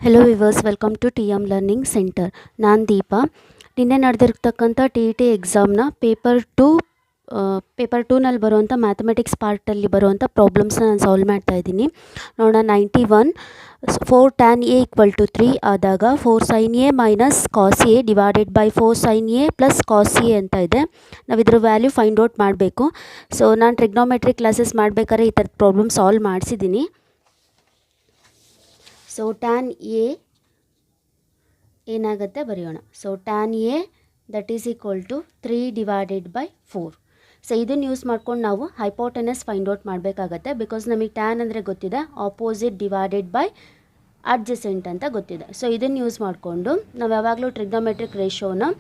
Hello viewers, welcome to T M learning centre. ನಾನು ದೀಪಾ. ನಿನ್ನೆ ನಡೆದಿರ್ತಕ್ಕಂಥ ಟಿ ಇ ಟಿ ಎಕ್ಸಾಮ್ನ ಪೇಪರ್ ಟೂನಲ್ಲಿ ಬರುವಂಥ ಮ್ಯಾಥಮೆಟಿಕ್ಸ್ ಪಾರ್ಟಲ್ಲಿ ಬರುವಂಥ ಪ್ರಾಬ್ಲಮ್ಸ್ನ ನಾನು ಸಾಲ್ವ್ ಮಾಡ್ತಾ ಇದ್ದೀನಿ. ನೋಡೋಣ. 91 4 tan a = 3 ಆದಾಗ 4 sin a minus cos A divided by 4 sin a plus cos A ಅಂತ ಇದೆ. ನಾವು ಇದ್ರ ವ್ಯಾಲ್ಯೂ ಫೈಂಡ್ ಔಟ್ ಮಾಡಬೇಕು. ಸೊ ನಾನು ಟ್ರಿಗ್ನೋಮೆಟ್ರಿ ಕ್ಲಾಸಸ್ ಮಾಡಬೇಕಾದ್ರೆ ಈ ಥರದ ಪ್ರಾಬ್ಲಮ್ ಸಾಲ್ವ್ ಮಾಡಿಸಿದ್ದೀನಿ. ಸೊ ಟ್ಯಾನ್ ಎ ಏನಾಗುತ್ತೆ ಬರೆಯೋಣ. So tan A that is equal to 3 divided by 4. So ಇದನ್ನು ಯೂಸ್ ಮಾಡ್ಕೊಂಡು ನಾವು ಹೈಪೋಟೆನಸ್ ಫೈಂಡ್ ಔಟ್ ಮಾಡಬೇಕಾಗತ್ತೆ. ಬಿಕಾಸ್ ನಮಗೆ ಟ್ಯಾನ್ ಅಂದರೆ ಗೊತ್ತಿದೆ, ಆಪೋಸಿಟ್ ಡಿವೈಡೆಡ್ ಬೈ ಅಡ್ಜಸೆಂಟ್ ಅಂತ ಗೊತ್ತಿದೆ. ಸೊ ಇದನ್ನು ಯೂಸ್ ಮಾಡಿಕೊಂಡು ನಾವು ಯಾವಾಗಲೂ ಟ್ರಿಗ್ನೋಮೆಟ್ರಿಕ್ ರೇಷೋನ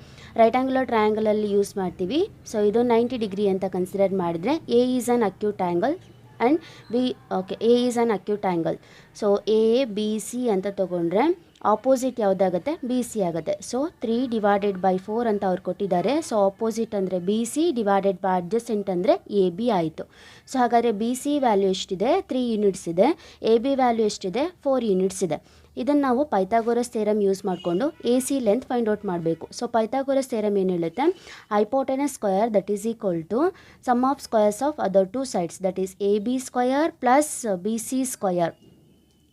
ರೈಟ್ ಆ್ಯಂಗುಲರ್ ಟ್ರಯಾಂಗಲಲ್ಲಿ ಯೂಸ್ ಮಾಡ್ತೀವಿ. ಸೊ ಇದು 90 ಡಿಗ್ರಿ ಅಂತ ಕನ್ಸಿಡರ್ ಮಾಡಿದರೆ A is on acute angle and A is on acute angle. So A B C ಅಂತ ತೊಗೊಂಡ್ರೆ ಆಪೋಸಿಟ್ ಯಾವುದಾಗುತ್ತೆ, ಬಿ ಸಿ ಆಗುತ್ತೆ. ಸೊ 3 ಡಿವೈಡೆಡ್ ಬೈ 4 ಅಂತ ಅವ್ರು ಕೊಟ್ಟಿದ್ದಾರೆ. ಸೊ ಆಪೋಸಿಟ್ ಅಂದರೆ B C divided by adjacent ಅಂದರೆ ಎ ಬಿ ಆಯಿತು. ಸೊ ಹಾಗಾದರೆ ಬಿ ಸಿ ವ್ಯಾಲ್ಯೂ ಎಷ್ಟಿದೆ, 3 ಯೂನಿಟ್ಸ್ ಇದೆ. ಎ ಬಿ ವ್ಯಾಲ್ಯೂ ಎಷ್ಟಿದೆ, 4 ಯೂನಿಟ್ಸ್ ಇದೆ. ಇದನ್ನು ನಾವು ಪೈಥಾಗೋರಸ್ ಥಿಯರಮ್ ಯೂಸ್ ಮಾಡಿಕೊಂಡು A C length find out ಮಾಡಬೇಕು. ಸೊ ಪೈಥಾಗೋರಸ್ ಥಿಯರಮ್ ಏನು ಹೇಳುತ್ತೆ, hypotenuse square that is equal to sum of squares of other two sides that is A B square plus B C square.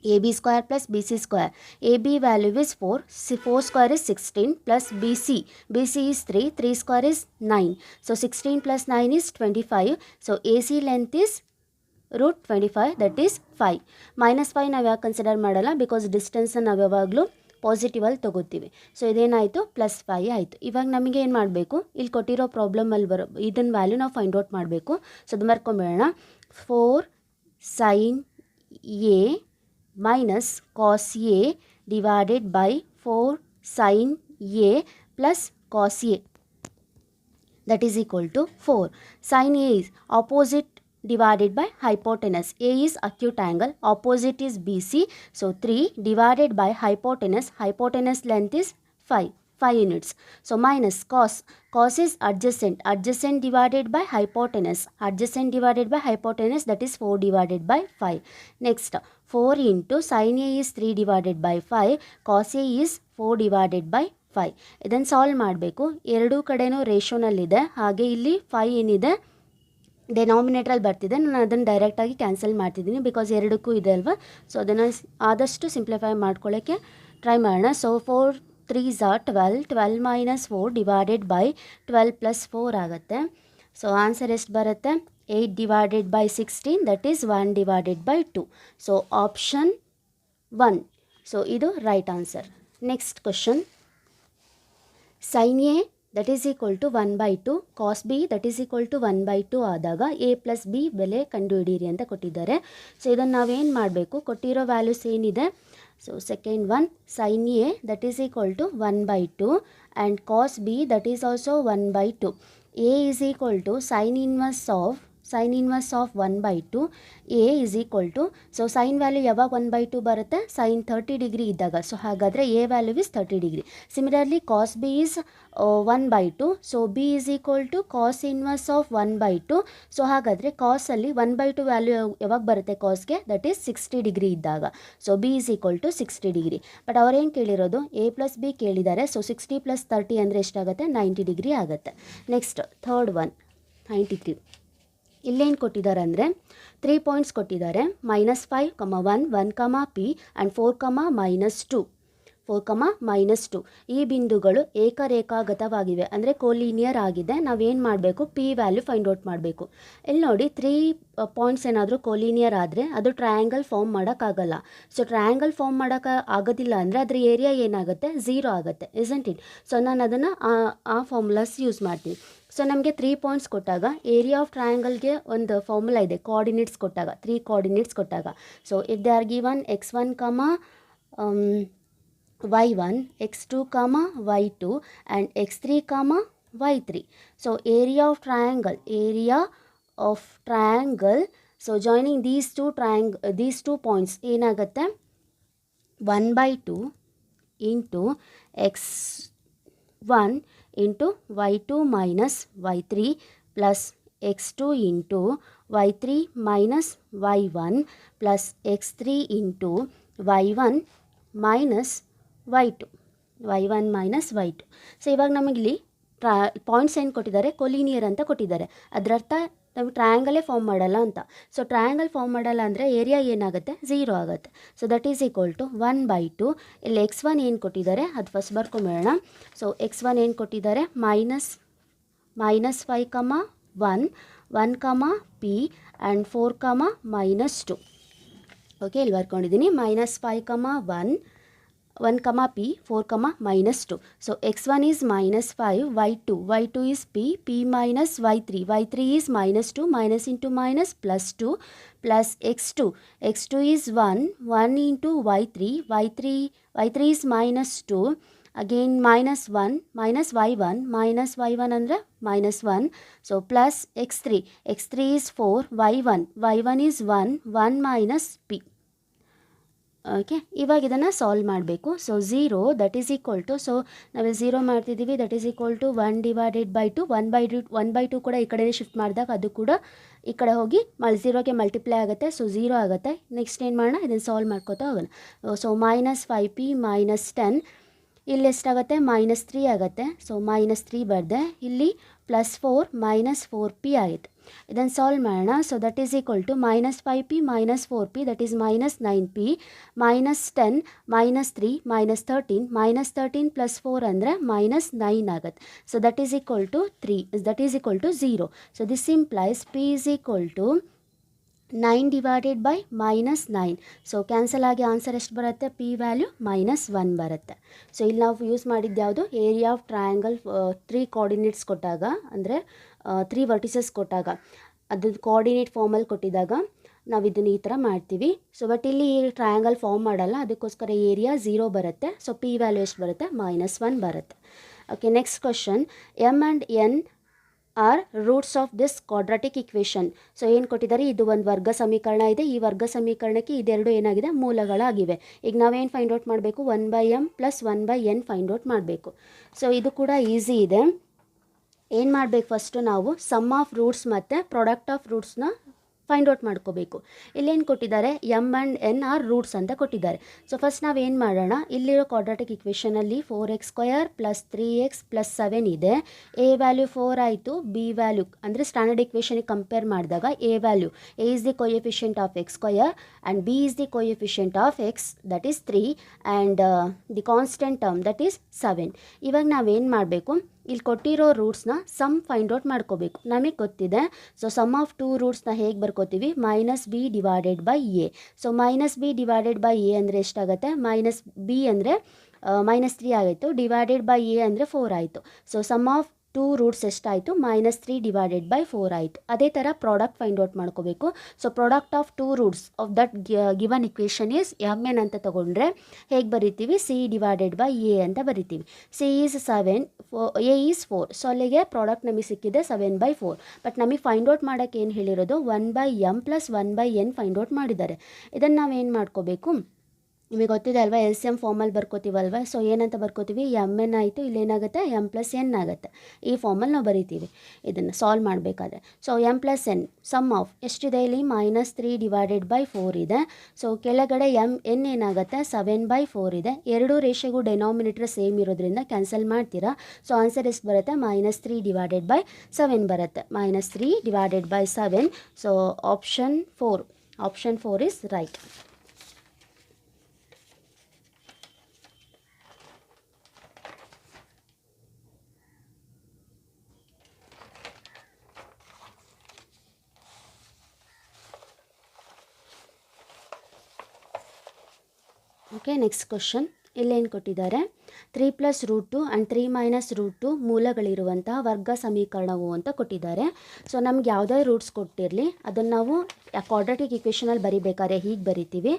AB square plus BC square. AB value is 4. 4 square is 16 plus BC is 3. 3 square is 9. So 16 plus 9 is 25. So AC length is root 25, that is 5. Minus 5 ನಾವು ಯಾಕೆ consider ಮಾಡಲ್ಲ, because ಡಿಸ್ಟೆನ್ಸನ್ನು ನಾವು ಯಾವಾಗಲೂ ಪಾಸಿಟಿವಲ್ಲಿ ತೊಗೋತೀವಿ. So ಇದೇನಾಯಿತು, +5 ಆಯಿತು. ಇವಾಗ ನಮಗೆ ಏನು ಮಾಡಬೇಕು, ಇಲ್ಲಿ ಕೊಟ್ಟಿರೋ ಪ್ರಾಬ್ಲಮಲ್ಲಿ ಇದನ್ನ ವ್ಯಾಲ್ಯೂ ನಾವು ಫೈಂಡ್ ಔಟ್ ಮಾಡಬೇಕು. ಸೊ ಅದು ಬರ್ಕೊಂಬೇಡೋಣ. 4 sin A minus cos A divided by 4 sin A plus cos A, that is equal to 4. Sin A is opposite divided by hypotenuse. A is acute angle, opposite is BC. So 3 divided by hypotenuse length is 5 units. So minus cos is adjacent divided by hypotenuse, that is 4 divided by 5. Next 4 into sin A is 3 divided by 5, cos A is 4 divided by 5. ಇದನ್ನು solve ಮಾಡಬೇಕು. ಎರಡೂ ಕಡೆನೂ ರೇಷೋನಲ್ಲಿದೆ, ಹಾಗೆ ಇಲ್ಲಿ 5 ಏನಿದೆ ಡೆನಾಮಿನೇಟ್ರಲ್ಲಿ ಬರ್ತಿದೆ. ನಾನು ಅದನ್ನು ಡೈರೆಕ್ಟಾಗಿ ಕ್ಯಾನ್ಸಲ್ ಮಾಡ್ತಿದ್ದೀನಿ, ಬಿಕಾಸ್ ಎರಡಕ್ಕೂ ಇದೆ ಅಲ್ವಾ. ಸೊ ಅದನ್ನು ಆದಷ್ಟು ಸಿಂಪ್ಲಿಫೈ ಮಾಡ್ಕೊಳ್ಳೋಕ್ಕೆ ಟ್ರೈ ಮಾಡೋಣ. So 4 3s are 12. 12 minus 4 divided by 12 plus 4 ಆಗುತ್ತೆ. ಸೊ ಆನ್ಸರ್ ಎಷ್ಟು ಬರುತ್ತೆ, 8 divided by 16, that is 1 divided by 2. So option 1. So ಇದು right answer. Next question. sin A that is equal to 1/2, cos B that is equal to 1/2 ಆದಾಗ A plus B ಬೆಲೆ ಕಂಡುಹಿಡಿಯಿರಿ ಅಂತ ಕೊಟ್ಟಿದ್ದಾರೆ. So ಇದನ್ನು ನಾವೇನು ಮಾಡಬೇಕು, ಕೊಟ್ಟಿರೋ ವ್ಯಾಲ್ಯೂಸ್ ಏನಿದೆ. So second one, sin A that is equal to 1/2 and cos B that is also 1/2. A is equal to sin inverse of 1/2. A is equal to, so sine value ಯಾವಾಗ 1/2 ಬರುತ್ತೆ, sine 30 degree ಇದ್ದಾಗ. So ಹಾಗಾದರೆ A value is 30 degree. Similarly cos B is 1/2. So B is equal to cos inverse of 1/2. So ಹಾಗಾದರೆ ಕಾಸಲ್ಲಿ 1/2 value ಯಾವಾಗ ಬರುತ್ತೆ ಕಾಸ್ಗೆ, that is 60 degree ಇದ್ದಾಗ. So B is equal to 60 degree. But ಅವ್ರೇನು ಕೇಳಿರೋದು, ಎ ಪ್ಲಸ್ ಬಿ ಕೇಳಿದ್ದಾರೆ. So 60 + 30 ಅಂದರೆ ಎಷ್ಟಾಗುತ್ತೆ, 90 ಡಿಗ್ರಿ ಆಗುತ್ತೆ. Next third one, 93. ಇಲ್ಲೇನು ಕೊಟ್ಟಿದ್ದಾರೆ ಅಂದರೆ 3 ಪಾಯಿಂಟ್ಸ್ ಕೊಟ್ಟಿದ್ದಾರೆ. -5, 1, 1, P ಆ್ಯಂಡ್ 4, -2. ಈ ಬಿಂದುಗಳು ಏಕರೇಖಾಗತವಾಗಿವೆ, ಅಂದರೆ ಕೋಲಿನಿಯರ್ ಆಗಿದೆ. ನಾವೇನು ಮಾಡಬೇಕು, ಪಿ ವ್ಯಾಲ್ಯೂ ಫೈಂಡ್ ಔಟ್ ಮಾಡಬೇಕು. ಇಲ್ಲಿ ನೋಡಿ, 3 ಪಾಯಿಂಟ್ಸ್ ಏನಾದರೂ ಕೋಲಿನಿಯರ್ ಆದರೆ ಅದು ಟ್ರಯಾಂಗಲ್ ಫಾರ್ಮ್ ಮಾಡೋಕ್ಕಾಗಲ್ಲ. ಸೊ ಟ್ರಯಾಂಗಲ್ ಫಾರ್ಮ್ ಮಾಡೋಕ್ಕೆ ಆಗೋದಿಲ್ಲ ಅಂದರೆ ಅದ್ರ ಏರಿಯಾ ಏನಾಗುತ್ತೆ, 0 ಆಗುತ್ತೆ, ಇಸಂಟ್ ಇಟ್. ಸೊ ನಾನು ಅದನ್ನು ಆ ಫಾರ್ಮುಲಾಸ್ ಯೂಸ್ ಮಾಡ್ತೀನಿ. ಸೊ ನಮಗೆ 3 ಪಾಯಿಂಟ್ಸ್ ಕೊಟ್ಟಾಗ ಏರಿಯಾ ಆಫ್ ಟ್ರಯಾಂಗಲ್ಗೆ ಒಂದು ಫಾರ್ಮುಲಾ ಇದೆ, ಕೋಆರ್ಡಿನೇಟ್ಸ್ ಕೊಟ್ಟಾಗ, 3 ಕೋಆರ್ಡಿನೇಟ್ಸ್ ಕೊಟ್ಟಾಗ. So if they are given x1, y1, x2 comma y2 and x3 comma y3. So area of triangle, so joining these two points ಏನಾಗುತ್ತೆ 1/2 into x1 into y2 minus y3 plus x2 into y3 minus y1 plus x3 into y1 minus y2 so ಇವಾಗ ನಮಗಿಲ್ಲಿ points ಏನು ಕೊಟ್ಟಿದ್ದಾರೆ, collinear ಅಂತ ಕೊಟ್ಟಿದ್ದಾರೆ. ಅದರರ್ಥ ನಮಗೆ ಟ್ರಯಾಂಗಲೇ form ಮಾಡಲ್ಲ ಅಂತ. ಸೊ ಟ್ರಯಾಂಗಲ್ ಫಾರ್ಮ್ ಮಾಡಲ್ಲ ಅಂದರೆ ಏರಿಯಾ ಏನಾಗುತ್ತೆ, 0 ಆಗುತ್ತೆ. So that is equal to 1/2. ಇಲ್ಲಿ x1 ಏನು ಕೊಟ್ಟಿದ್ದಾರೆ ಅದು ಫಸ್ಟ್ ಬರ್ಕೊಂಬೇಡ. ಸೊ x1 ಏನು ಕೊಟ್ಟಿದ್ದಾರೆ, -5, 1, p ಆ್ಯಂಡ್ 4, -2. ಓಕೆ, ಇಲ್ಲಿ ಬರ್ಕೊಂಡಿದ್ದೀನಿ. -5, 1, p, 4, -2. So x1 is -5, y2 is p minus y3 is -2, minus into minus +2 plus x2 is 1 into y3 is -2, again -1 minus y1 ಅಂದರೆ -1. So plus x3 is 4, y1 is 1 minus p. Okay, ಇವಾಗ ಇದನ್ನು solve ಮಾಡಬೇಕು. So 0 that is equal to, so ನಾವಿಲ್ಲಿ 0 ಮಾಡ್ತಿದ್ದೀವಿ, that is equal to 1/2. 1/2 ಕೂಡ ಈ ಕಡೆನೇ shift ಮಾಡಿದಾಗ ಅದು ಕೂಡ ಈ ಕಡೆ ಹೋಗಿ 0ಗೆ ಮಲ್ಟಿಪ್ಲೈ ಆಗುತ್ತೆ. ಸೊ 0 ಆಗುತ್ತೆ. ನೆಕ್ಸ್ಟ್ ಏನು ಮಾಡೋಣ, ಇದನ್ನು ಸಾಲ್ವ್ ಮಾಡ್ಕೋತಾ ಹೋಗೋಣ. ಸೊ -5p -10, ಇಲ್ಲಿ ಎಷ್ಟಾಗುತ್ತೆ, -3 ಆಗುತ್ತೆ. ಸೊ -3 ಬರೆದೆ. ಇಲ್ಲಿ +4 -4p ಆಯಿತು. ಇದನ್ನು ಸಾಲ್ವ್ ಮಾಡೋಣ. So that is equal to -5p -4p, that is -9p, -10 -3 -13, -13 + 4 ಅಂದರೆ -9 ಆಗುತ್ತೆ. So that is equal to 3, that is equal to 0. So this implies p is equal to 9 divided by -9. So cancel ಆಗಿ answer ಎಷ್ಟು ಬರುತ್ತೆ, p value -1 ಬರುತ್ತೆ. So ಇಲ್ಲಿ ನಾವು use ಮಾಡಿದ್ದು ಯಾವುದು, ಏರಿಯಾ ಆಫ್ ಟ್ರಯಾಂಗಲ್ 3 ಕೋಆರ್ಡಿನೇಟ್ಸ್ ಕೊಟ್ಟಾಗ, ಅಂದರೆ 3 ವರ್ಟಿಸಸ್ ಕೊಟ್ಟಾಗ, ಅದ್ರದ್ದು ಕೋಆರ್ಡಿನೇಟ್ ಫಾರ್ಮಲ್ಲಿ ಕೊಟ್ಟಿದ್ದಾಗ ನಾವು ಇದನ್ನು ಈ ಥರ ಮಾಡ್ತೀವಿ. ಸೊ ಬಟ್ ಇಲ್ಲಿ ಟ್ರಯಾಂಗಲ್ ಫಾರ್ಮ್ ಮಾಡಲ್ಲ, ಅದಕ್ಕೋಸ್ಕರ ಏರಿಯಾ 0 ಬರುತ್ತೆ. ಸೊ p ವ್ಯಾಲ್ಯೂ ಎಷ್ಟು ಬರುತ್ತೆ, -1 ಬರುತ್ತೆ. Okay, next question. m and n are roots of this quadratic equation. So ಏನು ಕೊಟ್ಟಿದ್ದಾರೆ, ಇದು ಒಂದು ವರ್ಗ ಸಮೀಕರಣ ಇದೆ. ಈ ವರ್ಗ ಸಮೀಕರಣಕ್ಕೆ ಇದೆರಡು ಏನಾಗಿದೆ, ಮೂಲಗಳಾಗಿವೆ. ಈಗ ನಾವೇನು ಫೈಂಡ್ ಔಟ್ ಮಾಡಬೇಕು, 1/m + 1/n ಫೈಂಡ್ ಔಟ್ ಮಾಡಬೇಕು. ಸೊ ಇದು ಕೂಡ ಈಸಿ ಇದೆ. ಏನು ಮಾಡಬೇಕು, ಫಸ್ಟು ನಾವು ಸಮ್ ಆಫ್ ರೂಟ್ಸ್ ಮತ್ತು ಪ್ರಾಡಕ್ಟ್ ಆಫ್ ರೂಟ್ಸ್ನ ಫೈಂಡ್ ಔಟ್ ಮಾಡ್ಕೋಬೇಕು. ಇಲ್ಲೇನು ಕೊಟ್ಟಿದ್ದಾರೆ, m and n are roots ಅಂತ ಕೊಟ್ಟಿದ್ದಾರೆ. ಸೊ ಫಸ್ಟ್ ನಾವೇನು ಮಾಡೋಣ, ಇಲ್ಲಿರೋ ಕ್ವಾಡ್ರಾಟಿಕ್ ಇಕ್ವೇಷನಲ್ಲಿ 4x² + 3x + 7 ಇದೆ. a ವ್ಯಾಲ್ಯೂ 4 ಆಯಿತು, b ವ್ಯಾಲ್ಯೂ ಅಂದರೆ ಸ್ಟ್ಯಾಂಡರ್ಡ್ ಇಕ್ವೇಷನಿಗೆ ಕಂಪೇರ್ ಮಾಡಿದಾಗ a value, a is the coefficient of x² and b is the coefficient of x, that is 3, and the constant term that is 7. ಇವಾಗ ನಾವೇನು ಮಾಡಬೇಕು, ಇಲ್ಲಿ ಕೊಟ್ಟಿರೋ ರೂಟ್ಸ್ನ some find out ಮಾಡ್ಕೋಬೇಕು. ನಮಗೆ ಗೊತ್ತಿದೆ. ಸೊ ಸಮ್ ಆಫ್ 2 ರೂಟ್ಸ್ನ ಹೇಗೆ ಬರ್ಕೋತೀವಿ, -b divided by a. So -b divided by a ಅಂದರೆ ಎಷ್ಟಾಗುತ್ತೆ, -b ಅಂದರೆ -3 ಆಯಿತು, ಡಿವೈಡೆಡ್ ಬೈ a ಅಂದರೆ 4 ಆಯಿತು. ಸೊ ಸಮ್ ಆಫ್ 2 ರೂಟ್ಸ್ ಎಷ್ಟಾಯಿತು, -3 ಡಿವೈಡೆಡ್ ಬೈ 4 ಆಯಿತು. ಅದೇ ಥರ ಪ್ರಾಡಕ್ಟ್ ಫೈಂಡ್ ಔಟ್ ಮಾಡ್ಕೋಬೇಕು. So product of 2 roots of that given equation is mn ಅಂತ ತೊಗೊಂಡ್ರೆ ಹೇಗೆ ಬರಿತೀವಿ, c ಡಿವೈಡೆಡ್ ಬೈ a ಅಂತ ಬರಿತೀವಿ. c is 7, a is 4. So ಅಲ್ಲಿಗೆ ಪ್ರಾಡಕ್ಟ್ ನಮಗೆ ಸಿಕ್ಕಿದೆ 7/4. ಬಟ್ ನಮಗೆ ಫೈಂಡ್ ಔಟ್ ಮಾಡೋಕ್ಕೆ ಏನು ಹೇಳಿರೋದು, 1/m + 1/n ಫೈಂಡ್ ಔಟ್ ಮಾಡಿದ್ದಾರೆ. ಇದನ್ನು ನಾವೇನು ಮಾಡ್ಕೋಬೇಕು, ನಿಮಗೆ ಗೊತ್ತಿದೆ ಅಲ್ವಾ, LCM ಫಾರ್ಮಲ್ಲಿ ಬರ್ಕೋತೀವಲ್ವ. ಸೊ ಏನಂತ ಬರ್ಕೋತೀವಿ, mn ಆಯಿತು, ಇಲ್ಲೇನಾಗುತ್ತೆ m + n ಆಗುತ್ತೆ. ಈ ಫಾರ್ಮಲ್ಲಿ ನಾವು ಬರಿತೀವಿ ಇದನ್ನು ಸಾಲ್ವ್ ಮಾಡಬೇಕಾದ್ರೆ. So m + n sum of ಎಷ್ಟಿದೆ, ಇಲ್ಲಿ -3 ಡಿವೈಡೆಡ್ ಬೈ 4 ಇದೆ. ಸೊ ಕೆಳಗಡೆ n ಏನಾಗುತ್ತೆ, 7/4 ಇದೆ. ಎರಡೂ ರೇಷೆಗೂ ಡೆನಾಮಿನೇಟರ್ ಸೇಮ್ ಇರೋದ್ರಿಂದ ಕ್ಯಾನ್ಸಲ್ ಮಾಡ್ತೀರಾ. ಸೊ ಆನ್ಸರ್ ಎಷ್ಟು ಬರುತ್ತೆ, -3 ಡಿವೈಡೆಡ್ ಬೈ 7 ಬರುತ್ತೆ. -3 divided by 7. So option 4 is right. Okay, next question. ಇಲ್ಲೇನು ಕೊಟ್ಟಿದ್ದಾರೆ, 3 + √2 ಆ್ಯಂಡ್ 3 - √2 ಮೂಲಗಳಿರುವಂತಹ ವರ್ಗ ಸಮೀಕರಣವು ಅಂತ ಕೊಟ್ಟಿದ್ದಾರೆ. ಸೊ ನಮ್ಗೆ ಯಾವುದೇ ರೂಟ್ಸ್ ಕೊಟ್ಟಿರಲಿ ಅದನ್ನು ನಾವು ಕ್ವಾಡ್ರಾಟಿಕ್ ಇಕ್ವೇಷನಲ್ಲಿ ಬರಿಬೇಕಾದ್ರೆ ಹೀಗೆ ಬರಿತೀವಿ.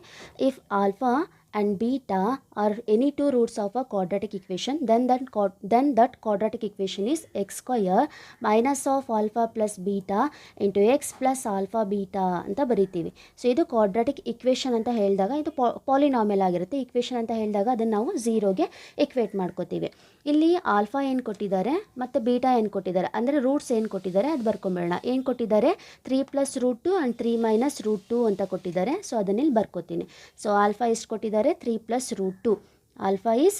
If alpha and beta are any two roots of a quadratic equation, then that quadratic equation is x square minus of alpha plus beta into x plus alpha beta ಅಂತ ಬರಿತೀವಿ. So ಇದು quadratic equation ಅಂತ ಹೇಳಿದಾಗ ಇದು polynomial ಆಗಿರುತ್ತೆ. Equation ಅಂತ ಹೇಳಿದಾಗ ಅದನ್ನು ನಾವು ಝೀರೋಗೆ ಇಕ್ವೇಟ್ ಮಾಡ್ಕೋತೀವಿ. ಇಲ್ಲಿ ಆಲ್ಫಾ ಏನು ಕೊಟ್ಟಿದ್ದಾರೆ ಮತ್ತು ಬೀಟಾ ಏನು ಕೊಟ್ಟಿದ್ದಾರೆ ಅಂದರೆ ರೂಟ್ಸ್ ಏನು ಕೊಟ್ಟಿದ್ದಾರೆ ಅದು ಬರ್ಕೊಂಬೇಡ. ಏನು ಕೊಟ್ಟಿದ್ದಾರೆ 3+√2 ಆ್ಯಂಡ್ 3 - ಅಂತ ಕೊಟ್ಟಿದ್ದಾರೆ. ಸೊ ಅದನ್ನ ಇಲ್ಲಿ ಬರ್ಕೋತೀನಿ. ಸೊ ಆಲ್ಫಾ ಎಷ್ಟು ಕೊಟ್ಟಿದ್ದಾರೆ 3+√2. Alpha is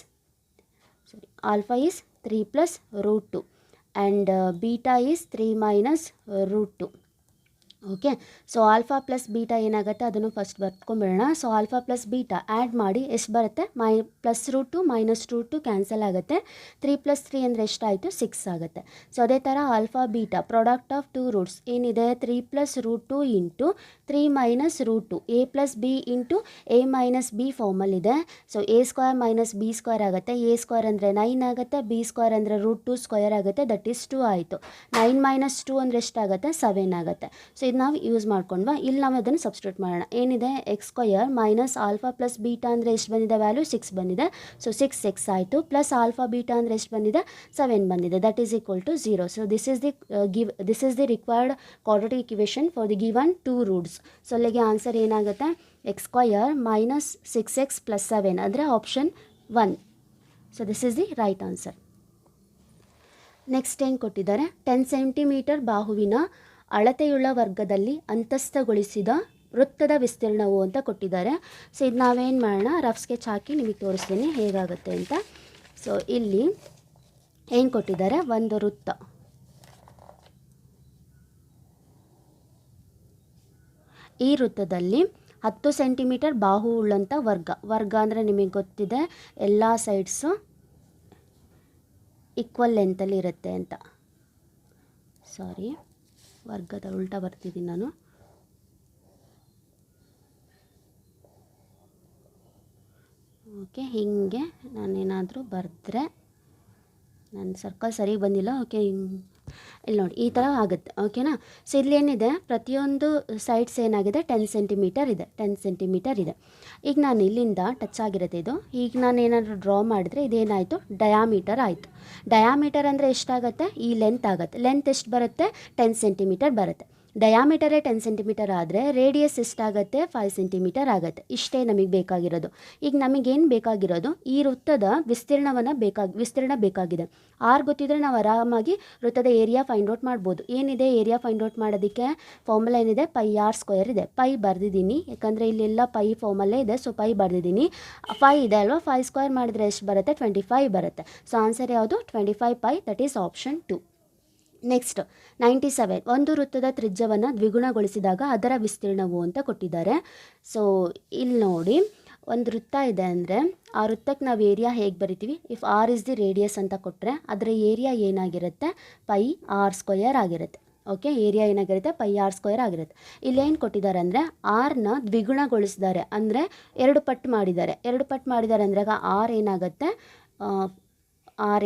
3+√2 and beta is 3 - √2. Okay, so alpha plus beta ಏನಾಗುತ್ತೆ ಅದನ್ನು ಫಸ್ಟ್ ಬರ್ಕೊಂಬಿಡೋಣ. So alpha plus beta add ಮಾಡಿ ಎಷ್ಟು ಬರುತ್ತೆ +√2 -√2 ಕ್ಯಾನ್ಸಲ್ ಆಗುತ್ತೆ. 3 + 3 ಅಂದರೆ ಎಷ್ಟಾಯಿತು 6 ಆಗುತ್ತೆ. ಸೊ ಅದೇ ಥರ alpha beta product of two roots ಏನಿದೆ 3+√2 into 3 - √2 a + b into a - b ಫಾರ್ಮಲ್ಲಿದೆ. ಸೊ a² - b² ಆಗುತ್ತೆ. a² ಅಂದರೆ 9 ಆಗುತ್ತೆ, b² ಅಂದರೆ √2² ಆಗುತ್ತೆ, ದಟ್ ಈಸ್ 2 ಆಯಿತು. 9 - 2 ಅಂದರೆ ಎಷ್ಟಾಗುತ್ತೆ 7 ಆಗುತ್ತೆ. ಸೊ ಇದು ನಾವು ಯೂಸ್ ಮಾಡ್ಕೊಂಡ್ವಾ. ಇಲ್ಲಿ ನಾವು ಅದನ್ನು ಸಬ್ಸ್ಟಿಟ್ಯೂಟ್ ಮಾಡೋಣ. ಏನಿದೆ x² minus alpha plus beta ಅಂದರೆ ಎಷ್ಟು ಬಂದಿದೆ ವ್ಯಾಲ್ಯೂ 6 ಬಂದಿದೆ. ಸೊ 6 ಆಯಿತು. ಪ್ಲಸ್ ಆಲ್ಫಾ ಬೀಟಾ ಅಂದರೆ ಎಷ್ಟು ಬಂದಿದೆ 7 ಬಂದಿದೆ. That is equal to 0. So this is the required quadratic equation for the given two roots. So ಅಲ್ಲಿಗೆ ಆನ್ಸರ್ ಏನಾಗುತ್ತೆ x² ಮೈನಸ್ 6x + 7 ಅಂದರೆ option 1. So this is the right answer. Next ಏನು ಕೊಟ್ಟಿದ್ದಾರೆ 10 centimetre ಬಾಹುವಿನ ಅಳತೆಯುಳ್ಳ ವರ್ಗದಲ್ಲಿ ಅಂತಸ್ಥಗೊಳಿಸಿದ ವೃತ್ತದ ವಿಸ್ತೀರ್ಣವು ಅಂತ ಕೊಟ್ಟಿದ್ದಾರೆ. ಸೊ ಇದು ನಾವೇನು ಮಾಡೋಣ ರಫ್ ಸ್ಕೆಚ್ ಹಾಕಿ ನಿಮಗೆ ತೋರಿಸ್ತೀನಿ ಹೇಗಾಗುತ್ತೆ ಅಂತ. ಸೊ ಇಲ್ಲಿ ಏನು ಕೊಟ್ಟಿದ್ದಾರೆ ಒಂದು ವೃತ್ತ. ಈ ವೃತ್ತದಲ್ಲಿ 10 ಸೆಂಟಿಮೀಟರ್ ಬಾಹು ಉಳ್ಳಂಥ ವರ್ಗ ಅಂದರೆ ನಿಮಗೆ ಗೊತ್ತಿದೆ ಎಲ್ಲ ಸೈಡ್ಸು ಈಕ್ವಲ್ ಲೆಂತಲ್ಲಿ ಇರುತ್ತೆ ಅಂತ. ಸಾರಿ, ವರ್ಗದ ಉಲ್ಟಾ ಬರ್ತಿದ್ದೀನಿ ನಾನು. ಓಕೆ, ಹೀಗೆ ನಾನೇನಾದರೂ ಬರೆದ್ರೆ ನನ್ನ ಸರ್ಕಲ್ ಸರಿ ಬಂದಿಲ್ಲ. ಓಕೆ, ಇಲ್ಲಿ ನೋಡಿ ಈ ಥರ ಆಗುತ್ತೆ. ಓಕೆನಾ. ಸೊ ಇಲ್ಲೇನಿದೆ ಪ್ರತಿಯೊಂದು ಸೈಡ್ಸ್ ಏನಾಗಿದೆ 10 ಸೆಂಟಿಮೀಟರ್ ಇದೆ. 10 ಸೆಂಟಿಮೀಟರ್ ಇದೆ. ಈಗ ನಾನು ಇಲ್ಲಿಂದ ಟಚ್ ಆಗಿರುತ್ತೆ ಇದು. ಈಗ ನಾನು ಏನಾದರೂ ಡ್ರಾ ಮಾಡಿದ್ರೆ ಇದೇನಾಯಿತು ಡಯಾಮೀಟರ್ ಆಯಿತು. ಡಯಾಮೀಟರ್ ಅಂದರೆ ಎಷ್ಟಾಗುತ್ತೆ ಈ ಲೆಂತ್ ಆಗುತ್ತೆ. ಲೆಂತ್ ಎಷ್ಟು ಬರುತ್ತೆ 10 ಸೆಂಟಿಮೀಟರ್ ಬರುತ್ತೆ. ಡಯಾಮೀಟರೇ 10 ಸೆಂಟಿಮೀಟರ್ ಆದರೆ ರೇಡಿಯಸ್ ಎಷ್ಟಾಗುತ್ತೆ 5 ಸೆಂಟಿಮೀಟರ್ ಆಗುತ್ತೆ. ಇಷ್ಟೇ ನಮಗೆ ಬೇಕಾಗಿರೋದು. ಈಗ ನಮಗೇನು ಬೇಕಾಗಿರೋದು ಈ ವೃತ್ತದ ವಿಸ್ತೀರ್ಣ ಬೇಕಾಗಿದೆ. ಆರ್ ಗೊತ್ತಿದ್ರೆ ನಾವು ಆರಾಮಾಗಿ ವೃತ್ತದ ಏರಿಯಾ ಫೈಂಡ್ ಔಟ್ ಮಾಡ್ಬೋದು. ಏನಿದೆ ಏರಿಯಾ ಫೈಂಡ್ ಔಟ್ ಮಾಡೋದಕ್ಕೆ ಫಾರ್ಮುಲಾ ಏನಿದೆ πr² ಇದೆ. ಪೈ ಬರೆದಿದ್ದೀನಿ ಯಾಕಂದರೆ ಇಲ್ಲೆಲ್ಲ ಪೈ ಫಾರ್ಮಲ್ಲೇ ಇದೆ. ಸೊ ಪೈ ಬರೆದಿದ್ದೀನಿ. 5 ಇದೆ ಅಲ್ವಾ, 5² ಮಾಡಿದ್ರೆ ಎಷ್ಟು ಬರುತ್ತೆ 25 ಬರುತ್ತೆ. ಸೊ ಆನ್ಸರ್ ಯಾವುದು 25π. That is option 2. ನೆಕ್ಸ್ಟ್ 97 ಒಂದು ವೃತ್ತದ ತ್ರಿಜ್ಯವನ್ನು ದ್ವಿಗುಣಗೊಳಿಸಿದಾಗ ಅದರ ವಿಸ್ತೀರ್ಣವು ಅಂತ ಕೊಟ್ಟಿದ್ದಾರೆ. ಸೊ ಇಲ್ಲಿ ನೋಡಿ ಒಂದು ವೃತ್ತ ಇದೆ ಅಂದರೆ ಆ ವೃತ್ತಕ್ಕೆ ನಾವು ಏರಿಯಾ ಹೇಗೆ ಬರಿತೀವಿ if R is the radius ಅಂತ ಕೊಟ್ಟರೆ ಅದರ ಏರಿಯಾ ಏನಾಗಿರುತ್ತೆ πr² ಆಗಿರುತ್ತೆ. ಓಕೆ, ಏರಿಯಾ ಏನಾಗಿರುತ್ತೆ πr² ಆಗಿರುತ್ತೆ. ಇಲ್ಲೇನು ಕೊಟ್ಟಿದ್ದಾರೆ ಅಂದರೆ ಆರ್ನ ದ್ವಿಗುಣಗೊಳಿಸಿದ್ದಾರೆ ಅಂದರೆ 2 ಪಟ್ಟು ಮಾಡಿದ್ದಾರೆ. 2 ಪಟ್ಟು ಮಾಡಿದ್ದಾರೆ ಅಂದರೆ ಆರ್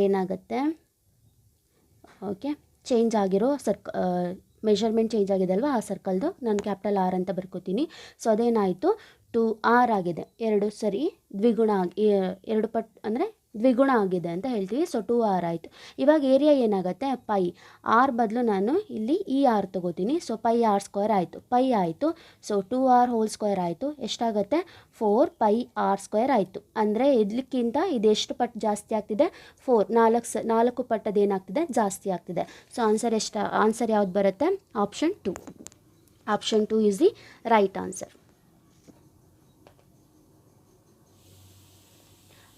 ಏನಾಗುತ್ತೆ ಓಕೆ ಚೇಂಜ್ ಆಗಿರೋ ಮೆಷರ್ಮೆಂಟ್ ಚೇಂಜ್ ಆಗಿದೆ ಅಲ್ವಾ, ಆ ಸರ್ಕಲ್ದು ನಾನು ಕ್ಯಾಪಿಟಲ್ ಆರ್ ಅಂತ ಬರ್ಕೋತೀನಿ. ಸೊ ಅದೇನಾಯಿತು 2r ಆಗಿದೆ. 2 ಸರಿ ದ್ವಿಗುಣ 2 ಪಟ್ಟು ಅಂದರೆ ದ್ವಿಗುಣ ಆಗಿದೆ ಅಂತ ಹೇಳ್ತೀವಿ. ಸೊ 2r ಆಯಿತು. ಇವಾಗ ಏರಿಯಾ ಏನಾಗುತ್ತೆ ಪೈ ಆರ್ ಬದಲು ನಾನು ಇಲ್ಲಿ ಈ ಆರ್ ತೊಗೋತೀನಿ. ಸೊ πr² ಆಯಿತು. ಪೈ ಆಯಿತು. ಸೊ 2r² ಆಯಿತು. ಎಷ್ಟಾಗುತ್ತೆ 4πr² ಆಯಿತು. ಅಂದರೆ ಇದಕ್ಕಿಂತ ಇದೆಷ್ಟು ಪಟ್ಟು ಜಾಸ್ತಿ ಆಗ್ತಿದೆ 4 ಪಟ್ಟದು ಏನಾಗ್ತಿದೆ ಜಾಸ್ತಿ ಆಗ್ತಿದೆ. ಸೊ ಆನ್ಸರ್ ಯಾವ್ದು ಬರುತ್ತೆ option 2. Option 2 is the right answer.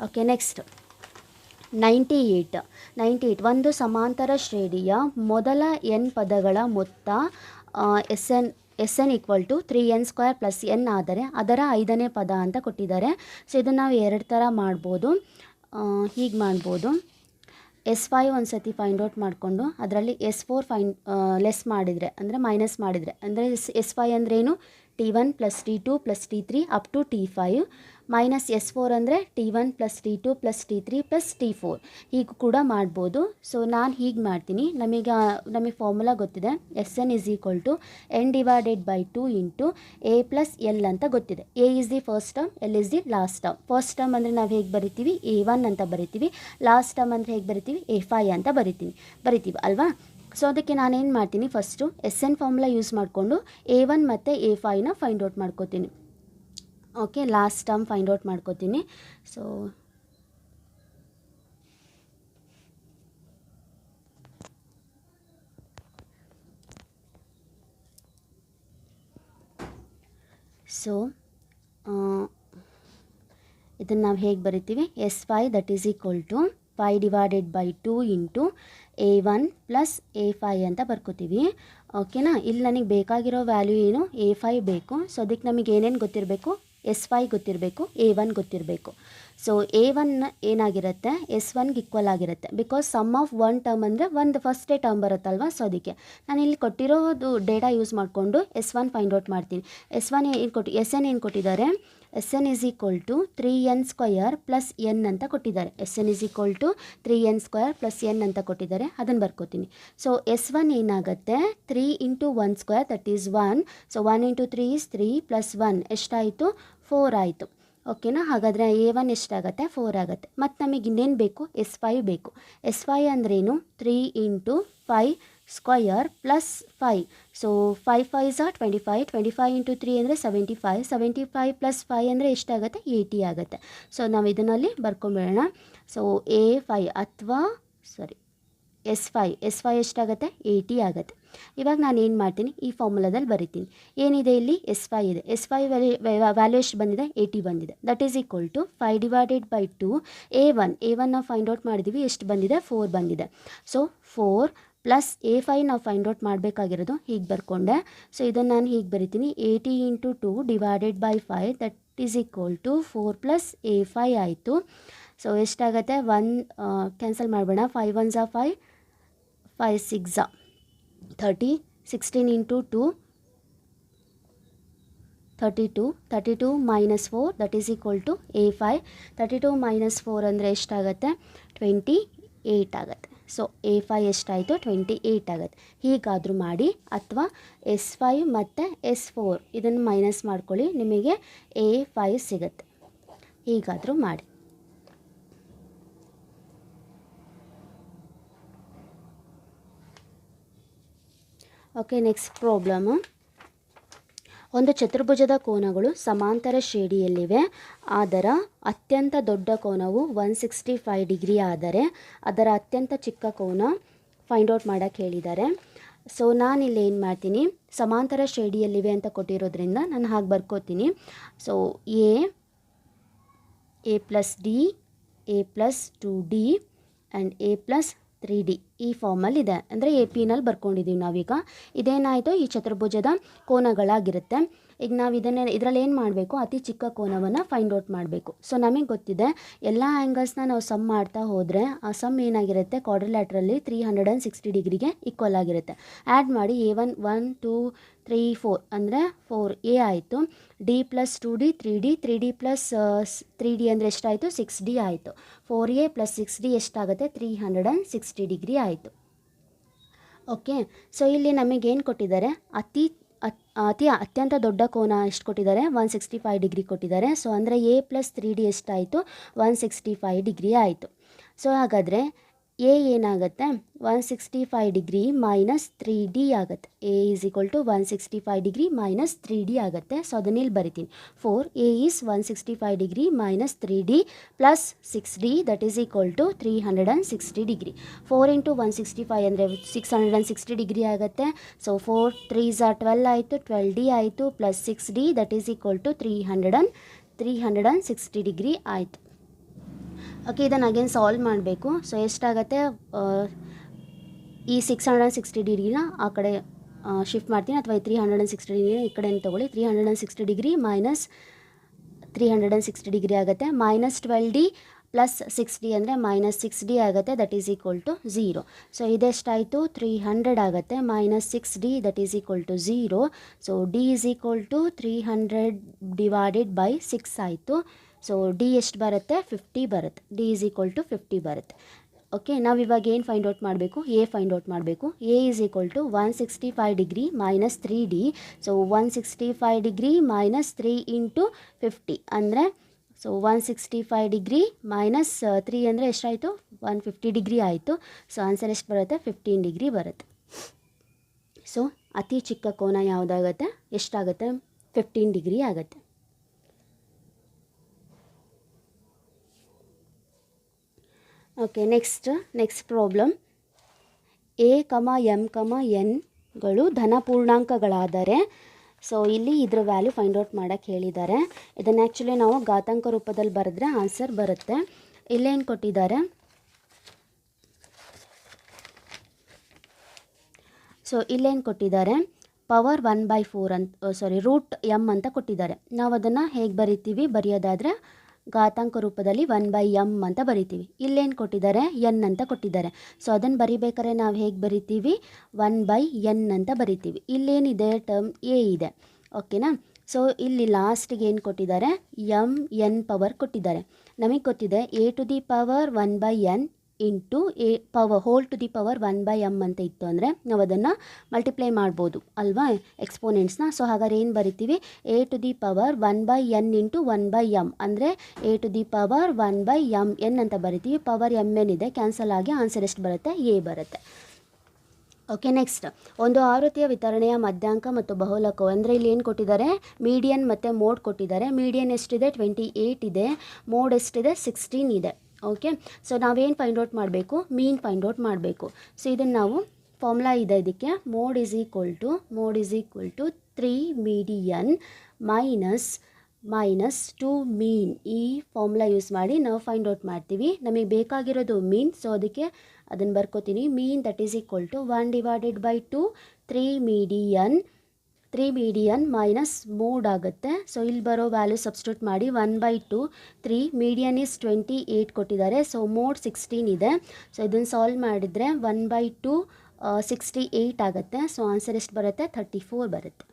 Okay, next 98 ಒಂದು ಸಮಾಂತರ ಶ್ರೇಣಿಯ ಮೊದಲ n ಪದಗಳ ಮೊತ್ತ SN = 3n² + n ಆದರೆ ಅದರ 5ನೇ ಪದ ಅಂತ ಕೊಟ್ಟಿದ್ದಾರೆ. ಸೊ ಇದನ್ನು ನಾವು 2 ಥರ ಮಾಡ್ಬೋದು. ಹೀಗೆ ಮಾಡ್ಬೋದು. S5 ಒಂದು ಸತಿ ಫೈಂಡ್ ಔಟ್ ಮಾಡಿಕೊಂಡು ಅದರಲ್ಲಿ S4 ಲೆಸ್ ಮಾಡಿದರೆ ಅಂದರೆ ಮೈನಸ್ ಮಾಡಿದರೆ ಅಂದರೆ S5 ಅಂದ್ರೇನು T1 + T2 + T3 up to T5 -S4 ಅಂದರೆ T1 + T2 + T3 + T4 ಹೀಗೂ ಕೂಡ ಮಾಡ್ಬೋದು. ಸೊ ನಾನು ಹೀಗೆ ಮಾಡ್ತೀನಿ. ನಮಗೆ ಫಾರ್ಮುಲಾ ಗೊತ್ತಿದೆ, Sn = n/2 into A + L ಅಂತ ಗೊತ್ತಿದೆ. A is the first term, L is the last term. First term ಅಂದರೆ ನಾವು ಹೇಗೆ ಬರಿತೀವಿ, A1 ಅಂತ ಬರಿತೀವಿ. ಲಾಸ್ಟ್ ಟರ್ಮ್ ಅಂದರೆ ಹೇಗೆ ಬರಿತೀವಿ, A5 ಅಂತ ಬರಿತೀವಿ ಅಲ್ವಾ. ಸೊ ಅದಕ್ಕೆ ನಾನೇನು ಮಾಡ್ತೀನಿ, ಫಸ್ಟು Sn ಫಾರ್ಮುಲಾ ಯೂಸ್ ಮಾಡಿಕೊಂಡು A1 ಮತ್ತು A5ನ ಫೈಂಡ್ ಔಟ್ ಮಾಡ್ಕೋತೀನಿ. Okay, last term find out ಮಾಡ್ಕೋತೀನಿ. ಸೊ ಇದನ್ನು ನಾವು ಹೇಗೆ ಬರಿತೀವಿ, S5 = 5/2 ಇಂಟು A1 + A5 ಅಂತ ಬರ್ಕೋತೀವಿ. ಓಕೆನಾ. ಇಲ್ಲಿ ನನಗೆ ಬೇಕಾಗಿರೋ ವ್ಯಾಲ್ಯೂ ಏನು, A5 ಬೇಕು. ಸೊ ಅದಕ್ಕೆ ನಮಗೆ ಏನೇನು ಗೊತ್ತಿರಬೇಕು, S5 ಗೊತ್ತಿರಬೇಕು, A1 ಗೊತ್ತಿರಬೇಕು. ಸೊ A1 ಏನಾಗಿರುತ್ತೆ, S1ಗೆ ಈಕ್ವಲ್ ಆಗಿರುತ್ತೆ. Because sum of one term ಅಂದರೆ ಒಂದು ಫಸ್ಟೇ ಟರ್ಮ್ ಬರುತ್ತಲ್ವ. ಸೊ ಅದಕ್ಕೆ ನಾನು ಇಲ್ಲಿ ಕೊಟ್ಟಿರೋದು ಡೇಟಾ ಯೂಸ್ ಮಾಡಿಕೊಂಡು S1 ಫೈಂಡ್ ಔಟ್ ಮಾಡ್ತೀನಿ. Sn ಏನು ಕೊಟ್ಟಿದ್ದಾರೆ, Sn = 3n² + n ಅಂತ ಕೊಟ್ಟಿದ್ದಾರೆ. Sn = 3n² + n ಅಂತ ಕೊಟ್ಟಿದ್ದಾರೆ. ಅದನ್ನು ಬರ್ಕೋತೀನಿ. ಸೊ S1 ಏನಾಗುತ್ತೆ, 3 × 1² ದಟ್ ಈಸ್ 1. ಸೊ 1 × 3 = 3 + 1 ಎಷ್ಟಾಯಿತು, 4 ಆಯಿತು. ಓಕೆನಾ. ಹಾಗಾದರೆ A1 ಎಷ್ಟಾಗುತ್ತೆ, 4 ಆಗುತ್ತೆ. ಮತ್ತು ನಮಗೆ ಇನ್ನೇನು ಬೇಕು, S5 ಬೇಕು. S5 ಅಂದ್ರೇನು, 3 × 5² + 5. ಸೊ 5 × 5 = 25. 25 × 3 ಅಂದರೆ 75. 75 + 5 ಅಂದರೆ ಎಷ್ಟಾಗುತ್ತೆ, 80 ಆಗುತ್ತೆ. ಸೊ ನಾವು ಇದನ್ನಲ್ಲಿ ಬರ್ಕೊಂಬಿಡೋಣ. ಸೊ A5 ಅಥವಾ S5 ಎಷ್ಟಾಗುತ್ತೆ, 80 ಆಗುತ್ತೆ. ಇವಾಗ ನಾನು ಏನು ಮಾಡ್ತೀನಿ, ಈ ಫಾರ್ಮುಲಾದಲ್ಲಿ ಬರಿತೀನಿ. ಏನಿದೆ ಇಲ್ಲಿ, S5 ಇದೆ. S5 ವ್ಯಾಲ್ಯೂ ಎಷ್ಟು ಬಂದಿದೆ, 80 ಬಂದಿದೆ. ದಟ್ ಈಸ್ = 5/2 A1 ನಾವು ಫೈಂಡ್ ಔಟ್ ಮಾಡಿದ್ದೀವಿ, ಎಷ್ಟು ಬಂದಿದೆ, 4 ಬಂದಿದೆ. ಸೊ 4 + A5 ನಾವು ಫೈಂಡ್ ಔಟ್ ಮಾಡಬೇಕಾಗಿರೋದು, ಹೀಗೆ ಬರ್ಕೊಂಡೆ. ಸೊ ಇದನ್ನು ನಾನು ಹೀಗೆ ಬರಿತೀನಿ, 80 × 2 / 5 ದಟ್ ಈಸ್ = 4 + A5 ಆಯಿತು. ಸೊ ಎಷ್ಟಾಗುತ್ತೆ, 1 ಕ್ಯಾನ್ಸಲ್ ಮಾಡಬೇಡ, 5 1s are 5, 5 6s are 30, 16 × 2 32, 32 - 4 that is = A5. 32 - 4 ಅಂದರೆ ಎಷ್ಟಾಗುತ್ತೆ, 28 ಆಗುತ್ತೆ. ಸೊ A5 ಎಷ್ಟಾಯಿತು, 28 ಆಗುತ್ತೆ. ಹೀಗಾದರೂ ಮಾಡಿ, ಅಥವಾ S5 ಮತ್ತು S4 ಇದನ್ನು ಮೈನಸ್ ಮಾಡ್ಕೊಳ್ಳಿ, ನಿಮಗೆ A5 ಸಿಗುತ್ತೆ. ಹೀಗಾದರೂ ಮಾಡಿ. Okay, next problem. ಒಂದು ಚತುರ್ಭುಜದ ಕೋನಗಳು ಸಮಾಂತರ ಶ್ರೇಣಿಯಲ್ಲಿವೆ. ಅದರ ಅತ್ಯಂತ ದೊಡ್ಡ ಕೋನವು 165 ಡಿಗ್ರಿ ಆದರೆ ಅದರ ಅತ್ಯಂತ ಚಿಕ್ಕ ಕೋನ ಫೈಂಡ್ ಔಟ್ ಮಾಡೋಕ್ಕೆ ಹೇಳಿದ್ದಾರೆ. ಸೊ ನಾನಿಲ್ಲಿ ಏನು ಮಾಡ್ತೀನಿ, ಸಮಾಂತರ ಶ್ರೇಣಿಯಲ್ಲಿವೆ ಅಂತ ಕೊಟ್ಟಿರೋದ್ರಿಂದ ನಾನು ಹಾಗೆ ಬರ್ಕೋತೀನಿ. So A + D, A + 2D and A + 3D ಈ ಫಾರ್ಮಲ್ಲಿ ಇದೆ. ಅಂದರೆ AP ನಲ್ಲಿ ಬರ್ಕೊಂಡಿದ್ದೀವಿ ನಾವೀಗ. ಇದೇನಾಯಿತು, ಈ ಚತುರ್ಭುಜದ ಕೋನಗಳಾಗಿರುತ್ತೆ. ಈಗ ನಾವು ಇದರಲ್ಲಿ ಏನು ಮಾಡಬೇಕು, ಅತಿ ಚಿಕ್ಕ ಕೋನವನ್ನು ಫೈಂಡ್ ಔಟ್ ಮಾಡಬೇಕು. ಸೊ ನಮಗೆ ಗೊತ್ತಿದೆ, ಎಲ್ಲ ಆ್ಯಂಗಲ್ಸ್ನ ನಾವು ಸಮ್ ಮಾಡ್ತಾ ಹೋದರೆ ಆ ಸಮ್ ಏನಾಗಿರುತ್ತೆ, ಕ್ವಾಡ್ರಿಲ್ಯಾಟ್ರಲ್ಲಿ 360 ಡಿಗ್ರಿಗೆ ಈಕ್ವಲ್ ಆಗಿರುತ್ತೆ. ಆ್ಯಡ್ ಮಾಡಿ A1 1 2 3 4 ಅಂದರೆ 4A ಆಯಿತು. D + 2D 3D 3D + 3D ಅಂದರೆ ಎಷ್ಟಾಯಿತು, 6D ಆಯಿತು. 4A + 6D ಎಷ್ಟಾಗುತ್ತೆ, 360 ಡಿಗ್ರಿ ಆಯಿತು. ಓಕೆ. ಸೊ ಇಲ್ಲಿ ನಮಗೇನು ಕೊಟ್ಟಿದ್ದಾರೆ, ಅತ್ಯಂತ ದೊಡ್ಡ ಕೋನ ಎಷ್ಟು ಕೊಟ್ಟಿದ್ದಾರೆ, 165 ಡಿಗ್ರಿ ಕೊಟ್ಟಿದ್ದಾರೆ. ಸೊ ಅಂದರೆ A + 3D ಎಷ್ಟಾಯಿತು, 165 ಡಿಗ್ರಿ ಆಯಿತು. ಸೊ ಹಾಗಾದರೆ A ಏನಾಗುತ್ತೆ, 165 ಡಿಗ್ರಿ - 3D ಆಗುತ್ತೆ. A = 165 ಡಿಗ್ರಿ - 3D ಆಗುತ್ತೆ. ಸೊ ಅದನ್ನ ಇಲ್ಲಿ ಬರಿತೀನಿ. 4A is 165 degree - 3D + 6D that is = 360 degree. 4 × 165 ಅಂದರೆ 660 ಡಿಗ್ರಿ ಆಗುತ್ತೆ. ಸೊ 4 3s are 12 ಆಯಿತು, 12D ಆಯಿತು + 6D ದಟ್ ಈಸ್ = 360 ಡಿಗ್ರಿ ಆಯಿತು. ಓಕೆ, ಇದನ್ನು ಅಗೇನ್ ಸಾಲ್ವ್ ಮಾಡಬೇಕು. ಸೊ ಎಷ್ಟಾಗುತ್ತೆ, ಈ 660 ಡಿಗ್ರಿನ ಆ ಕಡೆ ಶಿಫ್ಟ್ ಮಾಡ್ತೀನಿ, ಅಥವಾ 360 ಡಿಗ್ರಿನ ಈ ಕಡೆ ತೊಗೊಳ್ಳಿ. 360 ಡಿಗ್ರಿ - 360 ಡಿಗ್ರಿ ಆಗುತ್ತೆ. -12D + 6D ಅಂದರೆ -6D ಆಗುತ್ತೆ. That is = 0. ಸೊ ಇದೆಷ್ಟಾಯಿತು, 300 ಆಗುತ್ತೆ. -6D that is = 0. So D = 300 / 6 ಆಯಿತು. ಸೊ ಡಿ ಎಷ್ಟು ಬರುತ್ತೆ 50 ಬರುತ್ತೆ. ಡಿ ಈಸ್ ಈಕ್ವಲ್ ಟು 50 ಬರುತ್ತೆ. ಓಕೆ, ನಾವು ಇವಾಗ ಏನು ಫೈಂಡ್ ಔಟ್ ಮಾಡಬೇಕು? ಎ ಫೈಂಡ್ ಔಟ್ ಮಾಡಬೇಕು. A is equal to 165 degree minus 3D. So 165 degree minus 3 into 50 ಅಂದರೆ ಸೊ 165 ಡಿಗ್ರಿ ಮೈನಸ್ 3 ಅಂದರೆ ಎಷ್ಟಾಯಿತು? 150 ಡಿಗ್ರಿ ಆಯಿತು. ಸೊ ಆನ್ಸರ್ ಎಷ್ಟು ಬರುತ್ತೆ? 15 ಡಿಗ್ರಿ ಬರುತ್ತೆ. ಸೊ ಅತಿ ಚಿಕ್ಕ ಕೋನ ಯಾವುದಾಗುತ್ತೆ? ಎಷ್ಟಾಗುತ್ತೆ? 15 ಡಿಗ್ರಿ ಆಗುತ್ತೆ. Okay, next problem. ಎ ಕಮ ಎಮ್ ಕಮ ಎನ್ಗಳು ಧನ ಪೂರ್ಣಾಂಕಗಳಾದರೆ ಸೊ ಇಲ್ಲಿ ಇದರ ವ್ಯಾಲ್ಯೂ ಫೈಂಡ್ ಔಟ್ ಮಾಡೋಕ್ಕೆ ಹೇಳಿದ್ದಾರೆ. ಇದನ್ನು ಆ್ಯಕ್ಚುಲಿ ನಾವು ಘಾತಾಂಕ ರೂಪದಲ್ಲಿ ಬರೆದ್ರೆ ಆನ್ಸರ್ ಬರುತ್ತೆ. ಇಲ್ಲೇನು ಕೊಟ್ಟಿದ್ದಾರೆ? ಸೊ ಇಲ್ಲೇನು ಕೊಟ್ಟಿದ್ದಾರೆ? ಪವರ್ 1/4 ಅಂತ ರೂಟ್ ಎಮ್ ಅಂತ ಕೊಟ್ಟಿದ್ದಾರೆ. ನಾವು ಅದನ್ನು ಹೇಗೆ ಬರಿತೀವಿ? ಬರೆಯೋದಾದರೆ ಘಾತಾಂಕ ರೂಪದಲ್ಲಿ 1/m ಅಂತ ಬರಿತೀವಿ. ಇಲ್ಲೇನು ಕೊಟ್ಟಿದ್ದಾರೆ? ಎನ್ ಅಂತ ಕೊಟ್ಟಿದ್ದಾರೆ. ಸೊ ಅದನ್ನು ಬರಿಬೇಕಾದ್ರೆ ನಾವು ಹೇಗೆ ಬರಿತೀವಿ? 1/n ಅಂತ ಬರಿತೀವಿ. ಇಲ್ಲೇನಿದೆ? ಟರ್ಮ್ ಎ ಇದೆ. ಓಕೆನಾ? ಸೊ ಇಲ್ಲಿ ಲಾಸ್ಟಿಗೆ ಏನು ಕೊಟ್ಟಿದ್ದಾರೆ? n ಪವರ್ ಕೊಟ್ಟಿದ್ದಾರೆ. ನಮಗೆ ಗೊತ್ತಿದೆ A to the power 1/n into A power whole to the power 1/m ಅಂತ ಇತ್ತು ಅಂದರೆ ನಾವು ಅದನ್ನು ಮಲ್ಟಿಪ್ಲೈ ಮಾಡ್ಬೋದು ಅಲ್ವಾ, ಎಕ್ಸ್ಪೋನೆಂಟ್ಸ್ನ. ಸೊ ಹಾಗಾದ್ರೆ ಏನು ಬರಿತೀವಿ? A to the power 1/n into 1/m ಅಂದರೆ A to the power 1/mn ಅಂತ ಬರಿತೀವಿ. ಪವರ್ mn ಇದೆ, ಕ್ಯಾನ್ಸಲ್ ಆಗಿ ಆನ್ಸರ್ ಎಷ್ಟು ಬರುತ್ತೆ? ಎ ಬರುತ್ತೆ. ಓಕೆ, ನೆಕ್ಸ್ಟ್ ಒಂದು ಆವೃತ್ತಿಯ ವಿತರಣೆಯ ಮಧ್ಯಾಂಕ ಮತ್ತು ಬಹುಲಕವು ಅಂದರೆ ಇಲ್ಲಿ ಏನು ಕೊಟ್ಟಿದ್ದಾರೆ? ಮೀಡಿಯನ್ ಮತ್ತು ಮೋಡ್ ಕೊಟ್ಟಿದ್ದಾರೆ. ಮೀಡಿಯನ್ ಎಷ್ಟಿದೆ? 28 ಇದೆ. ಮೋಡ್ ಎಷ್ಟಿದೆ? 16 ಇದೆ. ಓಕೆ, ಸೊ ನಾವೇನು ಫೈಂಡ್ ಔಟ್ ಮಾಡಬೇಕು? ಮೀನ್ ಫೈಂಡ್ ಔಟ್ ಮಾಡಬೇಕು. ಸೊ ಇದನ್ನು ನಾವು ಫಾರ್ಮುಲಾ ಇದೆ ಇದಕ್ಕೆ. Mode is equal to 3 median minus 2 mean. ಈ ಫಾರ್ಮುಲಾ ಯೂಸ್ ಮಾಡಿ ನಾವು ಫೈಂಡ್ ಔಟ್ ಮಾಡ್ತೀವಿ. ನಮಗೆ ಬೇಕಾಗಿರೋದು ಮೀನ್. ಸೊ ಅದಕ್ಕೆ ಅದನ್ನು ಬರ್ಕೋತೀನಿ. Mean that is equal to 1/2 3 median minus mode ಆಗುತ್ತೆ. ಸೊ ಇಲ್ಲಿ ಬರೋ ವ್ಯಾಲ್ಯೂ ಸಬ್ಸ್ಟಿಟ್ಯೂಟ್ ಮಾಡಿ 1/2 3 ಮೀಡಿಯನ್ ಈಸ್ 28 ಕೊಟ್ಟಿದ್ದಾರೆ. ಸೊ ಮೋಡ್ 16 ಇದೆ. ಸೊ ಇದನ್ನು ಸಾಲ್ವ್ ಮಾಡಿದರೆ 1/2 68 ಆಗುತ್ತೆ. ಸೊ ಆನ್ಸರ್ ಎಷ್ಟು ಬರುತ್ತೆ? 34 ಬರುತ್ತೆ.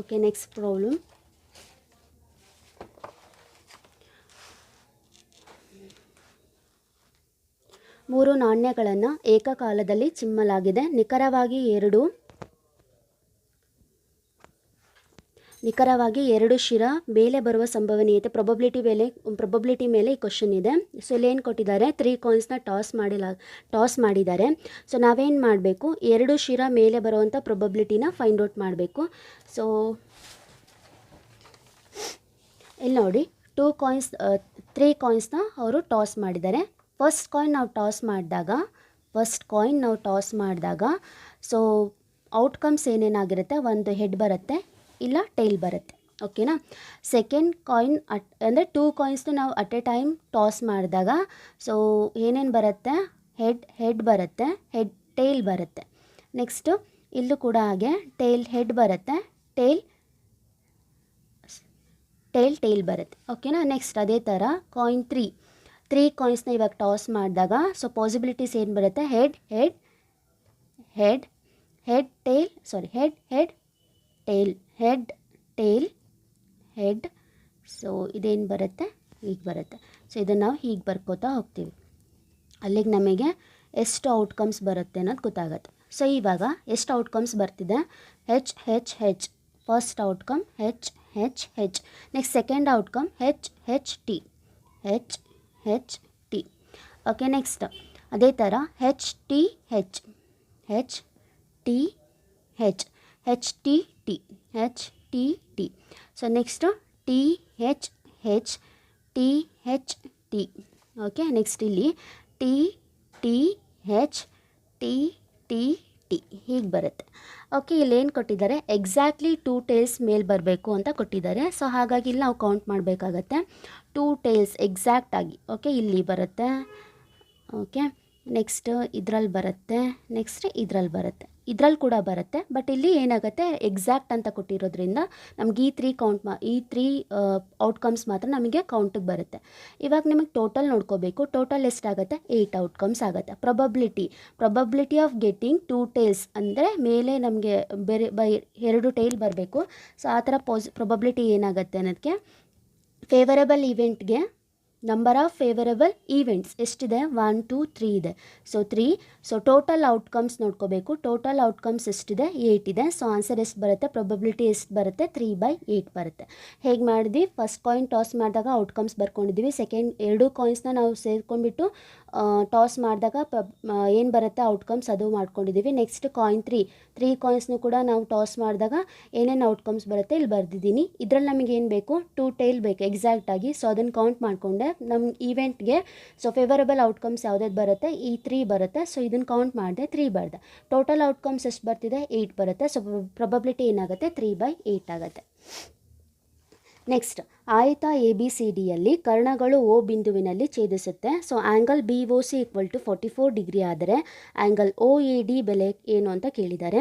Okay, next problem. ಮೂರು ನಾಣ್ಯಗಳನ್ನು ಏಕಕಾಲದಲ್ಲಿ ಚಿಮ್ಮಲಾಗಿದೆ. ನಿಖರವಾಗಿ ಎರಡು ಶಿರ ಮೇಲೆ ಬರುವ ಸಂಭವನೀಯತೆ ಪ್ರೊಬಬಿಲಿಟಿ ಮೇಲೆ ಈ ಕ್ವಶನ್ ಇದೆ. ಸೊ ಇಲ್ಲೇನು ಕೊಟ್ಟಿದ್ದಾರೆ? 3 ಕಾಯಿನ್ಸ್ನ ಟಾಸ್ ಮಾಡಿದ್ದಾರೆ. ಸೊ ನಾವೇನು ಮಾಡಬೇಕು? 2 ಶಿರ ಮೇಲೆ ಬರುವಂಥ ಪ್ರೊಬಬಿಲಿಟಿನ ಫೈಂಡ್ ಔಟ್ ಮಾಡಬೇಕು. ಸೊ ಇಲ್ಲಿ ನೋಡಿ 3 ಕಾಯಿನ್ಸ್ನ ಅವರು ಟಾಸ್ ಮಾಡಿದ್ದಾರೆ. ಫಸ್ಟ್ ಕಾಯಿನ್ ನಾವು ಟಾಸ್ ಮಾಡಿದಾಗ ಸೊ ಔಟ್ಕಮ್ಸ್ ಏನೇನಾಗಿರುತ್ತೆ? ಒಂದು ಹೆಡ್ ಬರುತ್ತೆ, ಇಲ್ಲ ಟೈಲ್ ಬರುತ್ತೆ. ಓಕೆನಾ? ಸೆಕೆಂಡ್ ಕಾಯಿನ್ ಅಂದರೆ 2 ಕಾಯಿನ್ಸ್ನ ನಾವು ಅಟ್ ಎ ಟೈಮ್ ಟಾಸ್ ಮಾಡಿದಾಗ ಸೊ ಏನೇನು ಬರುತ್ತೆ? ಹೆಡ್ ಬರುತ್ತೆ, ಟೈಲ್ ಬರುತ್ತೆ. ನೆಕ್ಸ್ಟು ಇಲ್ಲೂ ಕೂಡ ಹಾಗೆ ಹೆಡ್ ಬರುತ್ತೆ, ಟೈಲ್ ಬರುತ್ತೆ. ಓಕೆನಾ? ನೆಕ್ಸ್ಟ್ ಅದೇ ಥರ ಕಾಯಿನ್ 3 ಕಾಯಿನ್ಸ್ನ ಇವಾಗ ಟಾಸ್ ಮಾಡಿದಾಗ ಸೊ ಪಾಸಿಬಿಲಿಟೀಸ್ ಏನು ಬರುತ್ತೆ? ಹೆಡ್. ಸೊ ಇದೇನು ಬರುತ್ತೆ? ಹೀಗೆ ಬರುತ್ತೆ. ಸೊ ಇದನ್ನು ನಾವು ಹೀಗೆ ಬರ್ಕೋತಾ ಹೋಗ್ತೀವಿ. ಅಲ್ಲಿಗೆ ನಮಗೆ ಎಷ್ಟು ಔಟ್ಕಮ್ಸ್ ಬರುತ್ತೆ ಅನ್ನೋದು ಗೊತ್ತಾಗುತ್ತೆ. ಸೊ ಇವಾಗ ಎಷ್ಟು ಔಟ್ಕಮ್ಸ್ ಬರ್ತಿದೆ? H. First outcome H. Next second outcome H T. Okay, next ಅದೇ ಥರ H T T. So next T T. Okay, next ಇಲ್ಲಿ ಟಿ ಹೀಗೆ ಬರುತ್ತೆ. ಓಕೆ, ಇಲ್ಲೇನು ಕೊಟ್ಟಿದ್ದಾರೆ? ಎಕ್ಸಾಕ್ಟ್ಲಿ 2 ಟೇಲ್ಸ್ ಮೇಲೆ ಬರಬೇಕು ಅಂತ ಕೊಟ್ಟಿದ್ದಾರೆ. ಸೊ ಹಾಗಾಗಿ ಇಲ್ಲಿ ನಾವು ಕೌಂಟ್ ಮಾಡಬೇಕಾಗತ್ತೆ. 2 ಟೇಲ್ಸ್ ಎಕ್ಸಾಕ್ಟಾಗಿ. ಓಕೆ, ಇಲ್ಲಿ ಬರುತ್ತೆ. ಓಕೆ, ನೆಕ್ಸ್ಟ್ ಇದರಲ್ಲಿ ಬರುತ್ತೆ, ನೆಕ್ಸ್ಟ್ ಇದರಲ್ಲಿ ಬರುತ್ತೆ. ಇದರಲ್ಲಿ ಕೂಡ ಬರುತ್ತೆ, ಬಟ್ ಇಲ್ಲಿ ಏನಾಗುತ್ತೆ ಎಕ್ಸಾಕ್ಟ್ ಅಂತ ಕೊಟ್ಟಿರೋದ್ರಿಂದ ನಮ್ಗೆ ಈ ತ್ರೀ ಔಟ್ಕಮ್ಸ್ ಮಾತ್ರ ನಮಗೆ ಕೌಂಟಿಗೆ ಬರುತ್ತೆ. ಇವಾಗ ನಿಮಗೆ ಟೋಟಲ್ ನೋಡ್ಕೋಬೇಕು. ಟೋಟಲ್ ಎಷ್ಟಾಗುತ್ತೆ? 8 ಔಟ್ಕಮ್ಸ್ ಆಗುತ್ತೆ. ಪ್ರೊಬಬಿಲಿಟಿ ಆಫ್ ಗೆಟ್ಟಿಂಗ್ 2 ಟೇಲ್ಸ್ ಅಂದರೆ ಮೇಲೆ ನಮಗೆ ಬೇರೆ 2 ಟೇಲ್ ಬರಬೇಕು. ಸೊ ಆ ಥರ ಪ್ರೊಬಬಿಲಿಟಿ ಏನಾಗುತ್ತೆ ಅನ್ನೋದಕ್ಕೆ ಫೇವರಬಲ್ ಈವೆಂಟ್ಗೆ ನಂಬರ್ ಆಫ್ ಫೇವರಬಲ್ ಈವೆಂಟ್ಸ್ ಎಷ್ಟಿದೆ? 1 2 3 ಇದೆ. ಸೊ 3. ಸೊ ಟೋಟಲ್ ಔಟ್ಕಮ್ಸ್ ನೋಡ್ಕೋಬೇಕು. ಟೋಟಲ್ ಔಟ್ಕಮ್ಸ್ ಎಷ್ಟಿದೆ? 8 ಇದೆ. ಸೊ ಆನ್ಸರ್ ಎಷ್ಟು ಬರುತ್ತೆ? ಪ್ರೊಬಬಿಲಿಟಿ ಎಷ್ಟು ಬರುತ್ತೆ? 3/8 ಬರುತ್ತೆ. ಹೇಗೆ ಮಾಡಿದ್ವಿ? ಫಸ್ಟ್ ಕಾಯಿನ್ ಟಾಸ್ ಮಾಡಿದಾಗ ಔಟ್ಕಮ್ಸ್ ಬರ್ಕೊಂಡಿದ್ದೀವಿ. ಸೆಕೆಂಡ್ 2 ಕಾಯಿನ್ಸ್ನ ನಾವು ಸೇರ್ಕೊಂಡ್ಬಿಟ್ಟು ಟಾಸ್ ಮಾಡಿದಾಗ ಏನು ಬರುತ್ತೆ ಔಟ್ಕಮ್ಸ್ ಅದು ಮಾಡ್ಕೊಂಡಿದ್ದೀವಿ. ನೆಕ್ಸ್ಟ್ ಕಾಯಿನ್ 3 ಕಾಯಿನ್ಸ್ನು ಕೂಡ ನಾವು ಟಾಸ್ ಮಾಡಿದಾಗ ಏನೇನು ಔಟ್ಕಮ್ಸ್ ಬರುತ್ತೆ ಇಲ್ಲಿ ಬರೆದಿದ್ದೀನಿ. ಇದರಲ್ಲಿ ನಮಗೆ ಏನು ಬೇಕು? 2 ಟೇಲ್ ಬೇಕು ಎಕ್ಸಾಕ್ಟಾಗಿ. ಸೊ ಅದನ್ನು ಕೌಂಟ್ ಮಾಡಿಕೊಂಡೆ ನಮ್ಮ ಈವೆಂಟ್ಗೆ. ಸೊ ಫೇವರಬಲ್ ಔಟ್ಕಮ್ಸ್ ಯಾವುದಾದ್ರು ಬರುತ್ತೆ? ಈ 3 ಬರುತ್ತೆ. ಸೊ ಇದನ್ನು ಕೌಂಟ್ ಮಾಡಿದೆ, 3 ಬರೆದೆ. ಟೋಟಲ್ ಔಟ್ಕಮ್ಸ್ ಎಷ್ಟು ಬರ್ತಿದೆ? 8 ಬರುತ್ತೆ. ಸೊ ಪ್ರೊಬಬಿಲಿಟಿ ಏನಾಗುತ್ತೆ? 3/8 ಆಗುತ್ತೆ. ನೆಕ್ಸ್ಟ್, ಆಯತ ABCDಯಲ್ಲಿ ಕರ್ಣಗಳು O ಬಿಂದುವಿನಲ್ಲಿ ಛೇದಿಸುತ್ತೆ. ಸೊ ಆ್ಯಂಗಲ್ BOC = 44 ಡಿಗ್ರಿ ಆದರೆ ಆ್ಯಂಗಲ್ OAD ಬೆಲೆ ಏನು ಅಂತ ಕೇಳಿದ್ದಾರೆ.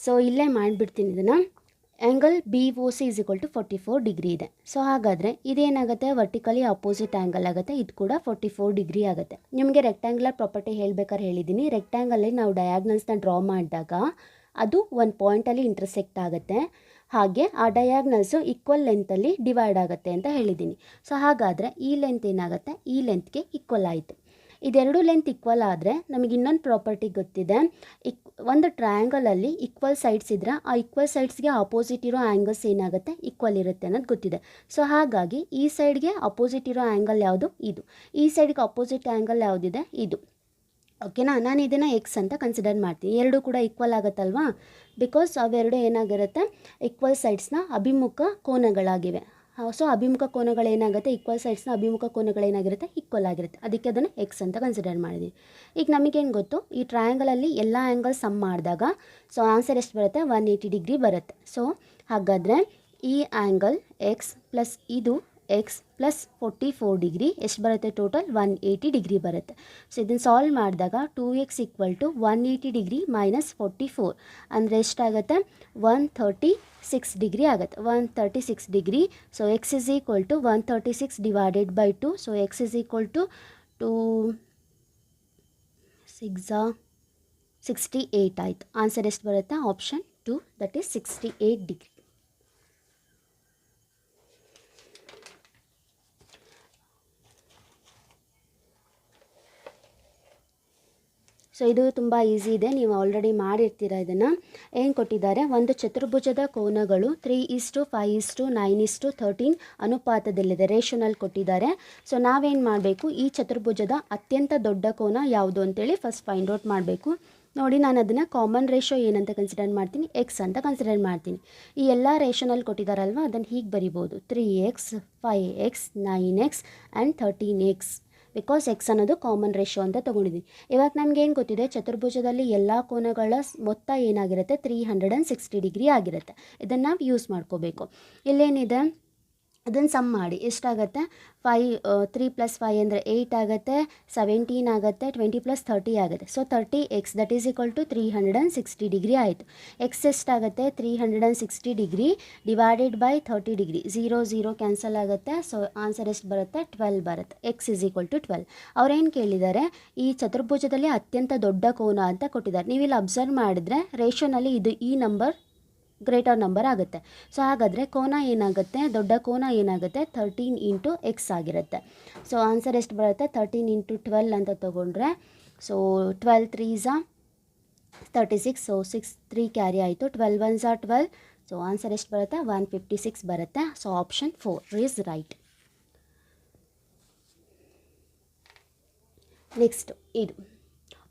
ಸೊ ಇಲ್ಲೇ ಮಾಡಿಬಿಡ್ತೀನಿ ಇದನ್ನು. ಆ್ಯಂಗಲ್ BOC = 44 ಡಿಗ್ರಿ ಇದೆ. ಸೊ ಹಾಗಾದರೆ ಇದೇನಾಗುತ್ತೆ? ವರ್ಟಿಕಲಿ ಅಪೋಸಿಟ್ ಆ್ಯಂಗಲ್ ಆಗುತ್ತೆ. ಇದು ಕೂಡ 44 ಡಿಗ್ರಿ ಆಗುತ್ತೆ. ನಿಮಗೆ ರೆಕ್ಟ್ಯಾಂಗ್ಯುಲರ್ ಪ್ರಾಪರ್ಟಿ ಹೇಳ್ಬೇಕಾದ್ರೆ ಹೇಳಿದ್ದೀನಿ. ರೆಕ್ಟ್ಯಾಂಗಲ್ಲಿ ನಾವು ಡಯಾಗ್ನಲ್ಸ್ನ ಡ್ರಾ ಮಾಡಿದಾಗ ಅದು ಒಂದು ಪಾಯಿಂಟಲ್ಲಿ ಇಂಟರ್ಸೆಕ್ಟ್ ಆಗುತ್ತೆ. ಹಾಗೆ ಆ ಡಯಾಗ್ನಲ್ಸು ಈಕ್ವಲ್ ಲೆಂತಲ್ಲಿ ಡಿವೈಡ್ ಆಗುತ್ತೆ ಅಂತ ಹೇಳಿದ್ದೀನಿ. ಸೊ ಹಾಗಾದರೆ ಈ ಲೆಂತ್ ಏನಾಗುತ್ತೆ? ಈ ಲೆಂತ್ಗೆ ಈಕ್ವಲ್ ಆಯಿತು. ಇದೆರಡು ಲೆಂತ್ ಈಕ್ವಲ್ ಆದರೆ ನಮಗೆ ಇನ್ನೊಂದು ಪ್ರಾಪರ್ಟಿ ಗೊತ್ತಿದೆ. ಒಂದು ಟ್ರಯಾಂಗಲಲ್ಲಿ ಈಕ್ವಲ್ ಸೈಡ್ಸ್ ಇದ್ದರೆ ಆ ಈಕ್ವಲ್ ಸೈಡ್ಸ್ಗೆ ಆಪೋಸಿಟ್ ಇರೋ ಆ್ಯಂಗಲ್ಸ್ ಏನಾಗುತ್ತೆ? ಈಕ್ವಲ್ ಇರುತ್ತೆ ಅನ್ನೋದು ಗೊತ್ತಿದೆ. ಸೊ ಹಾಗಾಗಿ ಈ ಸೈಡ್ಗೆ ಅಪೋಸಿಟ್ ಇರೋ ಆ್ಯಂಗಲ್ ಯಾವುದು? ಇದು. ಈ ಸೈಡ್ಗೆ ಅಪೋಸಿಟ್ ಆ್ಯಂಗಲ್ ಯಾವುದಿದೆ? ಇದು. ಓಕೆನಾ? ನಾನು ಇದನ್ನು ಎಕ್ಸ್ ಅಂತ ಕನ್ಸಿಡರ್ ಮಾಡ್ತೀನಿ. ಎರಡು ಕೂಡ ಈಕ್ವಲ್ ಆಗುತ್ತಲ್ವಾ? ಬಿಕಾಸ್ ಅವೆರಡು ಏನಾಗಿರುತ್ತೆ? ಈಕ್ವಲ್ ಸೈಡ್ಸ್ನ ಅಭಿಮುಖ ಕೋನಗಳಾಗಿವೆ. ಸೊ ಅಭಿಮುಖ ಕೋನಗಳೇನಾಗುತ್ತೆ? ಈಕ್ವಲ್ ಸೈಡ್ಸ್ನ ಅಭಿಮುಖ ಕೋನಗಳೇನಾಗಿರುತ್ತೆ? ಈಕ್ವಲ್ ಆಗಿರುತ್ತೆ. ಅದಕ್ಕೆ ಅದನ್ನು ಎಕ್ಸ್ ಅಂತ ಕನ್ಸಿಡರ್ ಮಾಡಿದ್ದೀವಿ. ಈಗ ನಮಗೇನು ಗೊತ್ತು? ಈ ಟ್ರಯಾಂಗಲಲ್ಲಿ ಎಲ್ಲ ಆ್ಯಂಗಲ್ ಸಮ್ ಮಾಡಿದಾಗ ಸೊ ಆನ್ಸರ್ ಎಷ್ಟು ಬರುತ್ತೆ? 180 ಡಿಗ್ರಿ ಬರುತ್ತೆ. ಸೊ ಹಾಗಾದರೆ ಈ ಆ್ಯಂಗಲ್ ಎಕ್ಸ್ ಪ್ಲಸ್ ಇದು ಎಕ್ಸ್ ಪ್ಲಸ್ 44 ಡಿಗ್ರಿ ಎಷ್ಟು ಬರುತ್ತೆ? ಟೋಟಲ್ 180 ಡಿಗ್ರಿ ಬರುತ್ತೆ. ಸೊ ಇದನ್ನು ಸಾಲ್ವ್ ಮಾಡಿದಾಗ 2x = 180 ಡಿಗ್ರಿ ಮೈನಸ್ 44 ಅಂದರೆ ಎಷ್ಟಾಗುತ್ತೆ? 136 ಡಿಗ್ರಿ ಆಗುತ್ತೆ. 136 degree. So x = 136 divided by 2. So x = 2 68 ಆಯಿತು. ಆನ್ಸರ್ ಎಷ್ಟು ಬರುತ್ತೆ? Option 2, that is 68 degree. So ಇದು ತುಂಬ ಈಸಿ ಇದೆ, ನೀವು ಆಲ್ರೆಡಿ ಮಾಡಿರ್ತೀರ. ಇದನ್ನು ಏನು ಕೊಟ್ಟಿದ್ದಾರೆ? ಒಂದು ಚತುರ್ಭುಜದ ಕೋನಗಳು 3:5:9:13 ಅನುಪಾತದಲ್ಲಿದೆ, ರೇಷನಲ್ಲಿ ಕೊಟ್ಟಿದ್ದಾರೆ. ಸೊ ನಾವೇನು ಮಾಡಬೇಕು? ಈ ಚತುರ್ಭುಜದ ಅತ್ಯಂತ ದೊಡ್ಡ ಕೋನ ಯಾವುದು ಅಂತೇಳಿ ಫಸ್ಟ್ ಫೈಂಡ್ ಔಟ್ ಮಾಡಬೇಕು. ನೋಡಿ, ನಾನು ಅದನ್ನು ಕಾಮನ್ ರೇಷೋ ಏನಂತ ಕನ್ಸಿಡರ್ ಮಾಡ್ತೀನಿ? ಎಕ್ಸ್ ಅಂತ ಕನ್ಸಿಡರ್ ಮಾಡ್ತೀನಿ. ಈ ಎಲ್ಲ ರೇಷನಲ್ಲಿ ಕೊಟ್ಟಿದ್ದಾರಲ್ವ, ಅದನ್ನು ಹೀಗೆ ಬರಿಬೋದು: 3x, 5x, 9x and 13x. Because X ಅನ್ನೋದು ಕಾಮನ್ ರೇಷೋ ಅಂತ ತೊಗೊಂಡಿದ್ದೀನಿ. ಇವಾಗ ನಮಗೇನು ಗೊತ್ತಿದೆ? ಚತುರ್ಭುಜದಲ್ಲಿ ಎಲ್ಲ ಕೋನಗಳ ಮೊತ್ತ ಏನಾಗಿರುತ್ತೆ? 360 ಡಿಗ್ರಿ ಆಗಿರುತ್ತೆ. ಇದನ್ನು ನಾವು ಯೂಸ್ ಮಾಡ್ಕೋಬೇಕು. ಇಲ್ಲೇನಿದೆ? ಅದನ್ನು ಸಮ್ ಮಾಡಿ ಎಷ್ಟಾಗುತ್ತೆ? 3 + 5 ಅಂದರೆ 8 ಆಗುತ್ತೆ, 17 ಆಗುತ್ತೆ, 20 + 30 ಆಗುತ್ತೆ. So 30x that is equal to 360 degree ಆಯಿತು. ಎಕ್ಸ್ ಎಷ್ಟಾಗುತ್ತೆ? 360 degree divided by 30 degree. 0 0 cancel ಆಗುತ್ತೆ. ಸೊ ಆನ್ಸರ್ ಎಷ್ಟು ಬರುತ್ತೆ? 12 ಬರುತ್ತೆ. ಎಕ್ಸ್ = 12. ಅವ್ರೇನು ಕೇಳಿದ್ದಾರೆ? ಈ ಚತುರ್ಭುಜದಲ್ಲಿ ಅತ್ಯಂತ ದೊಡ್ಡ ಕೋನ ಅಂತ ಕೊಟ್ಟಿದ್ದಾರೆ. ನೀವು ಇಲ್ಲಿ ಅಬ್ಸರ್ವ್ ಮಾಡಿದ್ರೆ ರೇಷನಲ್ಲಿ ಇದು ಈ ನಂಬರ್ ಗ್ರೇಟರ್ ನಂಬರ್ ಆಗುತ್ತೆ. ಸೊ ಹಾಗಾದರೆ ಕೋನ ಏನಾಗುತ್ತೆ? ದೊಡ್ಡ ಕೋನ ಏನಾಗುತ್ತೆ? 13 × x ಆಗಿರುತ್ತೆ. ಸೊ ಆನ್ಸರ್ ಎಷ್ಟು ಬರುತ್ತೆ? 13 × 12 ಅಂತ ತೊಗೊಂಡ್ರೆ ಸೊ 12 3s 36. ಸೊ 6 3 ಕ್ಯಾರಿ ಆಯಿತು. 12 1s 12. ಸೊ ಆನ್ಸರ್ ಎಷ್ಟು ಬರುತ್ತೆ? 156 ಬರುತ್ತೆ. So option 4 is right. Next, ಇದು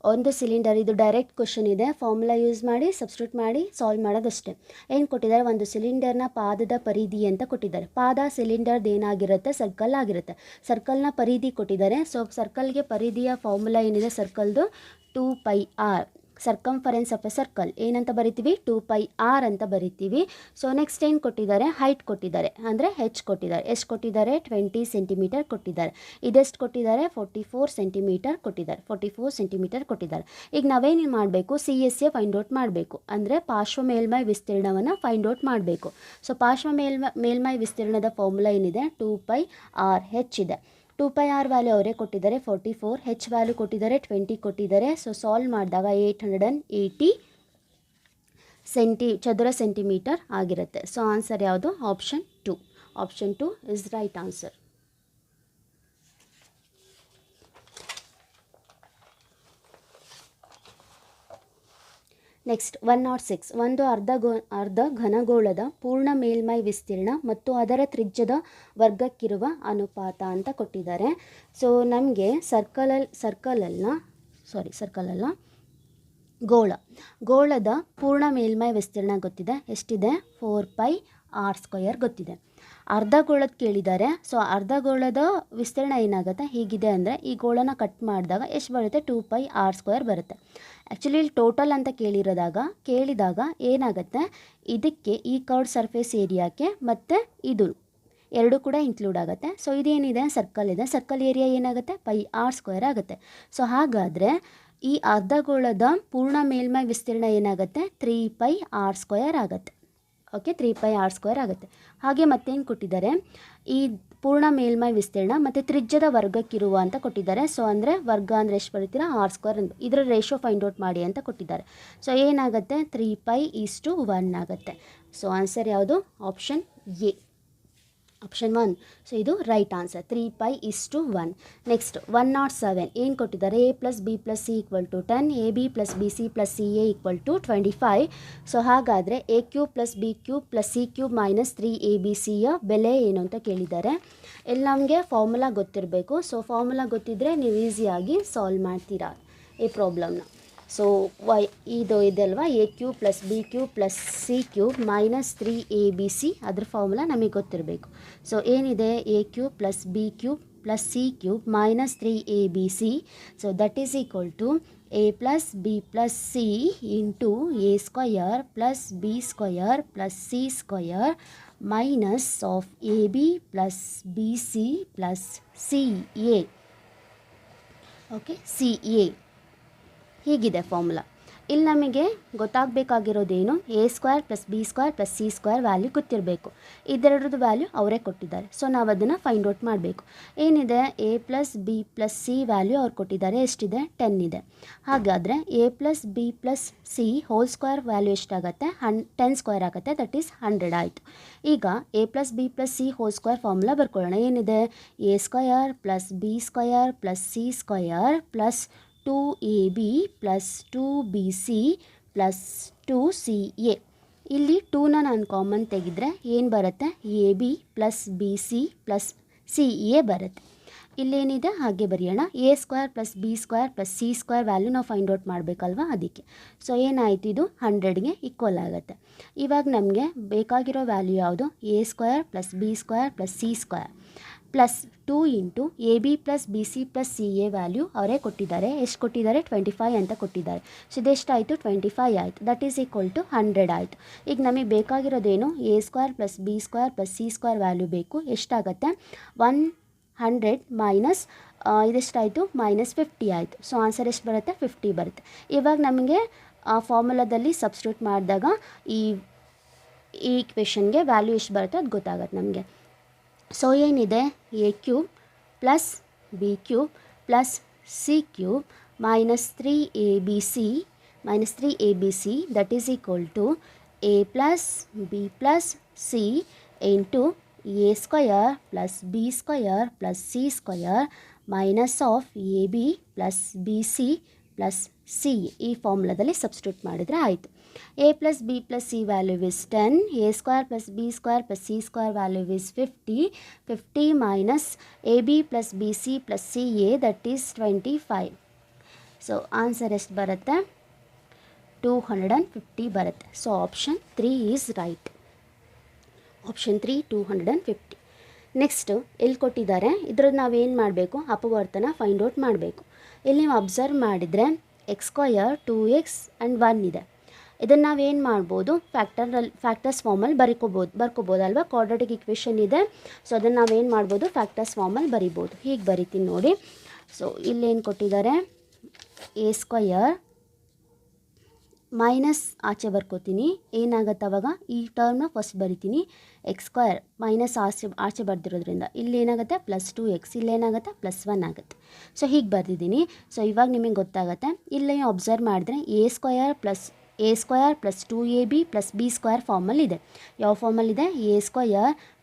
ಒಂದು ಸಿಲಿಂಡರ್. ಇದು ಡೈರೆಕ್ಟ್ ಕ್ವಶನ್ ಇದೆ, ಫಾರ್ಮುಲಾ ಯೂಸ್ ಮಾಡಿ ಸಬ್ಸ್ಟಿಟ್ಯೂಟ್ ಮಾಡಿ ಸಾಲ್ವ್ ಮಾಡೋದಷ್ಟೇ. ಏನು ಕೊಟ್ಟಿದ್ದಾರೆ? ಒಂದು ಸಿಲಿಂಡರ್ನ ಪಾದದ ಪರಿಧಿ ಅಂತ ಕೊಟ್ಟಿದ್ದಾರೆ. ಪಾದ ಸಿಲಿಂಡರ್ದು ಏನಾಗಿರುತ್ತೆ? ಸರ್ಕಲ್ ಆಗಿರುತ್ತೆ. ಸರ್ಕಲ್ನ ಪರಿಧಿ ಕೊಟ್ಟಿದ್ದಾರೆ. ಸೊ ಸರ್ಕಲ್ಗೆ ಪರಿಧಿಯ ಫಾರ್ಮುಲಾ ಏನಿದೆ? ಸರ್ಕಲ್ದು 2πr. Circumference of A circle ಏನಂತ ಬರಿತೀವಿ 2πr ಅಂತ ಬರಿತೀವಿ. ಸೊ ನೆಕ್ಸ್ಟ್ ಏನು ಕೊಟ್ಟಿದ್ದಾರೆ, ಹೈಟ್ ಕೊಟ್ಟಿದ್ದಾರೆ, ಅಂದರೆ h ಕೊಟ್ಟಿದ್ದಾರೆ. ಎಷ್ಟು ಕೊಟ್ಟಿದ್ದಾರೆ, 20 ಸೆಂಟಿಮೀಟರ್ ಕೊಟ್ಟಿದ್ದಾರೆ. ಇದೆಷ್ಟು ಕೊಟ್ಟಿದ್ದಾರೆ, 44 ಸೆಂಟಿಮೀಟರ್ ಕೊಟ್ಟಿದ್ದಾರೆ. 44 ಸೆಂಟಿಮೀಟರ್ ಕೊಟ್ಟಿದ್ದಾರೆ. ಈಗ ನಾವೇನು ಮಾಡಬೇಕು, CSA ಫೈಂಡ್ ಔಟ್ ಮಾಡಬೇಕು, ಅಂದರೆ ಪಾರ್ಶ್ವ ಮೇಲ್ಮೈ ವಿಸ್ತೀರ್ಣವನ್ನು ಫೈಂಡ್ ಔಟ್ ಮಾಡಬೇಕು. ಸೊ ಪಾರ್ಶ್ವ ಮೇಲ್ಮೈ ವಿಸ್ತೀರ್ಣದ ಫಾರ್ಮುಲಾ ಏನಿದೆ, 2πr ಇದೆ. 2πr ವ್ಯಾಲ್ಯೂ ಅವರೇ ಕೊಟ್ಟಿದ್ದಾರೆ 44, h ವ್ಯಾಲ್ಯೂ ಕೊಟ್ಟಿದ್ದಾರೆ 20 ಕೊಟ್ಟಿದ್ದಾರೆ. ಸೊ ಸಾಲ್ವ್ ಮಾಡಿದಾಗ 880 ಚದರ ಸೆಂಟಿಮೀಟರ್ ಆಗಿರುತ್ತೆ. ಸೊ ಆನ್ಸರ್ ಯಾವುದು, option 2. Option 2 is right answer. Next 106, ಒಂದು ಅರ್ಧ ಘನಗೋಳದ ಪೂರ್ಣ ಮೇಲ್ಮೈ ವಿಸ್ತೀರ್ಣ ಮತ್ತು ಅದರ ತ್ರಿಜ್ಯದ ವರ್ಗಕ್ಕಿರುವ ಅನುಪಾತ ಅಂತ ಕೊಟ್ಟಿದ್ದಾರೆ. ಸೊ ನಮಗೆ ಸರ್ಕಲಲ್ಲ ಗೋಳದ ಪೂರ್ಣ ಮೇಲ್ಮೈ ವಿಸ್ತೀರ್ಣ ಗೊತ್ತಿದೆ, ಎಷ್ಟಿದೆ, 4πr² ಗೊತ್ತಿದೆ. ಅರ್ಧಗೋಳದ ಕೇಳಿದ್ದಾರೆ. ಸೊ ಅರ್ಧಗೋಳದ ವಿಸ್ತೀರ್ಣ ಏನಾಗುತ್ತೆ, ಹೀಗಿದೆ ಅಂದರೆ ಈ ಗೋಳನ ಕಟ್ ಮಾಡಿದಾಗ ಎಷ್ಟು ಬರುತ್ತೆ, 2πr² ಬರುತ್ತೆ. ಆ್ಯಕ್ಚುಲಿ ಇಲ್ಲಿ ಟೋಟಲ್ ಅಂತ ಕೇಳಿದಾಗ ಏನಾಗುತ್ತೆ, ಇದಕ್ಕೆ ಈ ಕರ್ವ್ಡ್ ಸರ್ಫೇಸ್ ಏರಿಯಾಕ್ಕೆ ಮತ್ತು ಇದು ಎರಡು ಕೂಡ ಇನ್ಕ್ಲೂಡ್ ಆಗುತ್ತೆ. ಸೊ ಇದೇನಿದೆ, ಸರ್ಕಲ್ ಇದೆ, ಸರ್ಕಲ್ ಏರಿಯಾ ಏನಾಗುತ್ತೆ, πr² ಆಗುತ್ತೆ. ಸೊ ಹಾಗಾದರೆ ಈ ಅರ್ಧಗೋಳದ ಪೂರ್ಣ ಮೇಲ್ಮೈ ವಿಸ್ತೀರ್ಣ ಏನಾಗುತ್ತೆ, 3πr² ಆಗುತ್ತೆ. ಓಕೆ, 3πr² ಆಗುತ್ತೆ. ಹಾಗೆ ಮತ್ತೇನು ಕೊಟ್ಟಿದ್ದಾರೆ, ಈ ಪೂರ್ಣ ಮೇಲ್ಮೈ ವಿಸ್ತೀರ್ಣ ಮತ್ತು ತ್ರಿಜ್ಯದ ವರ್ಗಕ್ಕಿರುವ ಅಂತ ಕೊಟ್ಟಿದ್ದಾರೆ. ಸೊ ಅಂದರೆ ವರ್ಗ ಅಂದರೆ ಎಷ್ಟು ಬರೀತೀರಾ, r² ಅಂತ, ಇದರ ರೇಷೋ ಫೈಂಡ್ ಔಟ್ ಮಾಡಿ ಅಂತ ಕೊಟ್ಟಿದ್ದಾರೆ. ಸೊ ಏನಾಗುತ್ತೆ, 3π:1 ಆಗುತ್ತೆ. ಸೊ ಆನ್ಸರ್ ಯಾವುದು, ಆಪ್ಷನ್ ಎ, ಆಪ್ಷನ್ 1. ಸೊ ಇದು ರೈಟ್ ಆನ್ಸರ್, 3π:1. ನೆಕ್ಸ್ಟ್ 107 ಏನು ಕೊಟ್ಟಿದ್ದಾರೆ, a+b+c = 10, ab + bc + ca = 25. So ಹಾಗಾದರೆ a³ + b³ + c³ - 3abcಯ ಬೆಲೆ ಏನು ಅಂತ ಕೇಳಿದ್ದಾರೆ. ಇಲ್ಲಿ ನಮಗೆ ಫಾರ್ಮುಲಾ ಗೊತ್ತಿರಬೇಕು. ಸೊ ಫಾರ್ಮುಲಾ ಗೊತ್ತಿದ್ದರೆ ನೀವು ಈಸಿಯಾಗಿ ಸಾಲ್ವ್ ಮಾಡ್ತೀರಾ ಈ ಪ್ರಾಬ್ಲಮ್ನ. So ಇದಲ್ವಾ, a³ + b³ + c³ - 3abc ಅದ್ರ ಫಾರ್ಮುಲಾ ನಮಗೆ ಗೊತ್ತಿರಬೇಕು. ಸೊ ಏನಿದೆ, a³ + b³ + c³ - 3abc. So that is equal to a + b + c × a² + b² + c² minus of ab + bc + ca. Okay, ca ಹೀಗಿದೆ ಫಾರ್ಮುಲಾ. ಇಲ್ಲಿ ನಮಗೆ ಗೊತ್ತಾಗಬೇಕಾಗಿರೋದೇನು, a² + b² + c² value ಗೊತ್ತಿರಬೇಕು. ಇದೆರಡರದ್ದು value ಅವರೇ ಕೊಟ್ಟಿದ್ದಾರೆ. ಸೊ ನಾವು ಅದನ್ನು ಫೈಂಡ್ ಔಟ್ ಮಾಡಬೇಕು. ಏನಿದೆ, a + b + c ವ್ಯಾಲ್ಯೂ ಅವ್ರು ಕೊಟ್ಟಿದ್ದಾರೆ, ಎಷ್ಟಿದೆ, 10 ಇದೆ. ಹಾಗಾದರೆ a + b + c whole square value ಎಷ್ಟಾಗುತ್ತೆ, 10² ಆಗುತ್ತೆ, ದಟ್ ಈಸ್ 100 ಆಯಿತು. ಈಗ a + b + c whole square formula ಬರ್ಕೊಳ್ಳೋಣ. ಏನಿದೆ, a² + b² + c² + 2ab + 2bc + 2ca. ಇಲ್ಲಿ 2ನ ನಾನು ಕಾಮನ್ ತೆಗೆದರೆ ಏನು ಬರುತ್ತೆ, ab + bc + ca ಬರುತ್ತೆ. ಇಲ್ಲೇನಿದೆ ಹಾಗೆ ಬರೆಯೋಣ, a² + b² + c² ವ್ಯಾಲ್ಯೂ ನಾವು ಫೈಂಡ್ ಔಟ್ ಮಾಡಬೇಕಲ್ವ, ಅದಕ್ಕೆ. ಸೊ ಏನಾಯಿತು, ಇದು 100ಗೆ ಈಕ್ವಲ್ ಆಗುತ್ತೆ. ಇವಾಗ ನಮಗೆ ಬೇಕಾಗಿರೋ ವ್ಯಾಲ್ಯೂ ಯಾವುದು, a² + b² + c² plus 2 × ab + bc + ca value ಅವರೇ ಕೊಟ್ಟಿದ್ದಾರೆ. ಎಷ್ಟು ಕೊಟ್ಟಿದ್ದಾರೆ, 25 ಅಂತ ಕೊಟ್ಟಿದ್ದಾರೆ. ಸೊ ಇದೆಷ್ಟಾಯಿತು, 25 ಆಯಿತು, ದಟ್ ಈಸ್ ಈಕ್ವಲ್ ಟು 100 ಆಯಿತು. ಈಗ ನಮಗೆ ಬೇಕಾಗಿರೋದೇನು, a² + b² + c² ವ್ಯಾಲ್ಯೂ ಬೇಕು. ಎಷ್ಟಾಗುತ್ತೆ, 100 ಮೈನಸ್ ಇದೆಷ್ಟಾಯಿತು, -50 ಆಯಿತು. ಸೊ ಆನ್ಸರ್ ಎಷ್ಟು ಬರುತ್ತೆ, 50 ಬರುತ್ತೆ. ಇವಾಗ ನಮಗೆ ಆ ಫಾರ್ಮುಲಾದಲ್ಲಿ ಸಬ್ಸ್ಟಿಟ್ಯೂಟ್ ಮಾಡಿದಾಗ ಈ ಇಕ್ವೇಷನ್ಗೆ ವ್ಯಾಲ್ಯೂ ಎಷ್ಟು ಬರುತ್ತೆ ಅದು ಗೊತ್ತಾಗುತ್ತೆ ನಮಗೆ. ಸೊ ಏನಿದೆ, a³ + b³ + c³ - 3abc that is equal to a + b + c × a² + b² + c² minus of ab + bc + c. ಈ ಫಾರ್ಮುಲಾದಲ್ಲಿ ಸಬ್ಸ್ಟಿಟ್ಯೂಟ್ ಮಾಡಿದರೆ ಆಯಿತು. a + b + c value is 10, a² + b² + c² value is 50, 50 minus ab + bc + ca that is 25. So answer ಎಷ್ಟು ಬರುತ್ತೆ, 250 ಬರುತ್ತೆ. So option 3 is right. Option 3 250. Next ಇಲ್ಲಿ ಕೊಟ್ಟಿದ್ದಾರೆ, ಇದ್ರದ್ದು ನಾವೇನು ಮಾಡಬೇಕು, ಅಪವರ್ತನ ಫೈಂಡ್ ಔಟ್ ಮಾಡಬೇಕು. ಇಲ್ಲಿ ನೀವು ಅಬ್ಸರ್ವ್ ಮಾಡಿದರೆ ಎಕ್ಸ್ ಸ್ಕ್ವಯರ್ 2x ಆ್ಯಂಡ್ 1 ಇದೆ. ಇದನ್ನು ನಾವೇನು ಮಾಡ್ಬೋದು, ಫ್ಯಾಕ್ಟರ್ಸ್ ಫಾರ್ಮಲ್ಲಿ ಬರ್ಕೋಬೋದಲ್ವ. ಕ್ವಾಡ್ರಾಟಿಕ್ ಇಕ್ವೇಷನ್ ಇದೆ, ಸೊ ಅದನ್ನು ನಾವೇನು ಮಾಡ್ಬೋದು, ಫ್ಯಾಕ್ಟರ್ಸ್ ಫಾರ್ಮಲ್ಲಿ ಬರಿಬೋದು. ಹೀಗೆ ಬರಿತೀನಿ ನೋಡಿ. ಸೊ ಇಲ್ಲೇನು ಕೊಟ್ಟಿದ್ದಾರೆ, ಎ ಸ್ಕ್ವಯರ್ ಮೈನಸ್ ಆಚೆ ಬರ್ಕೋತೀನಿ, ಏನಾಗುತ್ತೆ ಅವಾಗ ಈ ಟರ್ಮ್ನ ಫಸ್ಟ್ ಬರಿತೀನಿ. ಎಕ್ಸ್ ಸ್ಕ್ವಯರ್ ಮೈನಸ್ ಆಚೆ ಬರ್ದಿರೋದ್ರಿಂದ ಇಲ್ಲಿ ಏನಾಗುತ್ತೆ +2x, ಇಲ್ಲೇನಾಗುತ್ತೆ +1 ಆಗುತ್ತೆ. ಸೊ ಹೀಗೆ ಬರ್ದಿದ್ದೀನಿ. ಸೊ ಇವಾಗ ನಿಮಗೆ ಗೊತ್ತಾಗುತ್ತೆ. ಇಲ್ಲೇ ಅಬ್ಸರ್ವ್ ಮಾಡಿದ್ರೆ a² + 2ab + b² ಫಾರ್ಮಲ್ಲಿದೆ. ಯಾವ ಫಾರ್ಮಲ್ಲಿದೆ, a²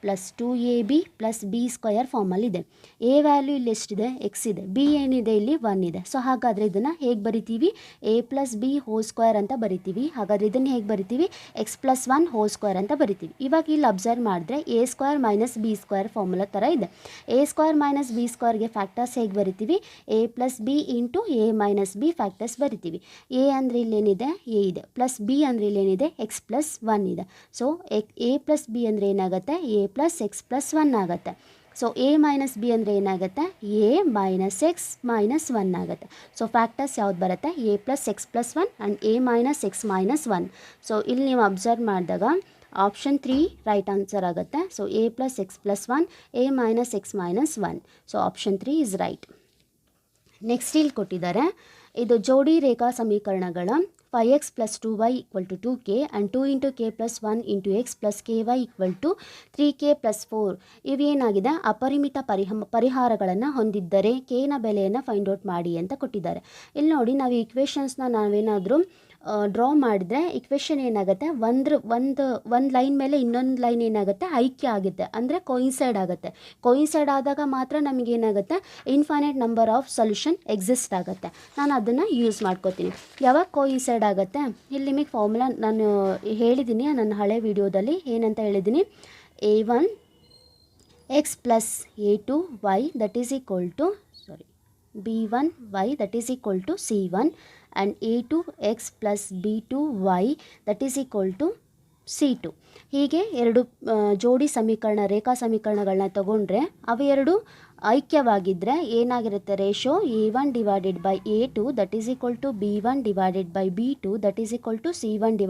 + 2ab + b² ಫಾರ್ಮಲ್ಲಿದೆ. a value ಇಲ್ಲಿ ಎಷ್ಟಿದೆ, x ಇದೆ. b ಏನಿದೆ, ಇಲ್ಲಿ 1 ಇದೆ. ಸೊ ಹಾಗಾದರೆ ಇದನ್ನು ಹೇಗೆ ಬರಿತೀವಿ, a + b² ಅಂತ ಬರಿತೀವಿ. ಹಾಗಾದರೆ ಇದನ್ನು ಹೇಗೆ ಬರಿತೀವಿ, x + 1² ಅಂತ ಬರಿತೀವಿ. ಇವಾಗ ಇಲ್ಲಿ ಅಬ್ಸರ್ವ್ ಮಾಡಿದ್ರೆ a² - b² ಫಾರ್ಮುಲಾ ಥರ ಇದೆ. a² - b²ಗೆ ಫ್ಯಾಕ್ಟರ್ಸ್ ಹೇಗೆ ಬರಿತೀವಿ, a + b × a - b factors ಬರಿತೀವಿ. a ಅಂದರೆ ಇಲ್ಲೇನಿದೆ, a ಇದೆ, ಪ್ಲಸ್ b ಅಂದರೆ ಇಲ್ಲೇನಿದೆ, x + 1 ಇದೆ. ಸೊ a + b ಅಂದರೆ ಏನಾಗುತ್ತೆ, a + x + 1 ಆಗುತ್ತೆ. ಸೊ a - b ಅಂದರೆ ಏನಾಗುತ್ತೆ, a - x - 1 ಆಗುತ್ತೆ. ಸೊ ಫ್ಯಾಕ್ಟರ್ಸ್ ಯಾವ್ದು ಬರುತ್ತೆ, a + x + 1 and a - x - 1. So ಇಲ್ಲಿ ನೀವು ಅಬ್ಸರ್ವ್ ಮಾಡಿದಾಗ ಆಪ್ಷನ್ 3 ರೈಟ್ ಆನ್ಸರ್ ಆಗುತ್ತೆ. So a + x + 1, a - x - 1. So option 3 is right. Next ಇಲ್ಲಿ ಕೊಟ್ಟಿದ್ದಾರೆ, ಇದು ಜೋಡಿ ರೇಖಾ ಸಮೀಕರಣಗಳ 5x + 2y = 2k and 2 × k + 1 × x + ky = 3k + 4. ಇವೇನಾಗಿದೆ, ಅಪರಿಮಿತ ಪರಿಹಾರಗಳನ್ನು ಹೊಂದಿದ್ದರೆ k ನ ಬೆಲೆಯನ್ನು ಫೈಂಡ್ ಔಟ್ ಮಾಡಿ ಅಂತ ಕೊಟ್ಟಿದ್ದಾರೆ. ಇಲ್ಲಿ ನೋಡಿ, ನಾವು ಈ ಇಕ್ವೇಷನ್ಸ್ನ ನಾವೇನಾದರೂ ಡ್ರಾ ಮಾಡಿದ್ರೆ ಇಕ್ವೇಷನ್ ಏನಾಗುತ್ತೆ, ಒಂದು ಲೈನ್ ಮೇಲೆ ಇನ್ನೊಂದು ಲೈನ್ ಏನಾಗುತ್ತೆ, ಐಕ್ಯ ಆಗುತ್ತೆ, ಅಂದರೆ ಕೋಯಿನ್ಸೈಡ್ ಆಗುತ್ತೆ. ಕೋಯಿನ್ಸೈಡ್ ಆದಾಗ ಮಾತ್ರ ನಮಗೇನಾಗುತ್ತೆ, infinite number of solution exist ಆಗುತ್ತೆ. ನಾನು ಅದನ್ನು ಯೂಸ್ ಮಾಡ್ಕೋತೀನಿ. ಯಾವಾಗ ಕೋಯಿನ್ಸೈಡ್ ಆಗುತ್ತೆ, ಇಲ್ಲಿ ನಿಮಗೆ ಫಾರ್ಮುಲಾ ನಾನು ಹೇಳಿದ್ದೀನಿ ನನ್ನ ಹಳೆ ವಿಡಿಯೋದಲ್ಲಿ. ಏನಂತ ಹೇಳಿದ್ದೀನಿ, a1 x + a2 y b1 y c1 and a2 x + b2 y c2. ಹೀಗೆ ಎರಡು ಜೋಡಿ ರೇಖಾ ಸಮೀಕರಣಗಳನ್ನ ತಗೊಂಡ್ರೆ ಅವೆರಡು ಐಕ್ಯವಾಗಿದ್ದರೆ ಏನಾಗಿರುತ್ತೆ, ratio a1 / a2 b1 / b2 c1 /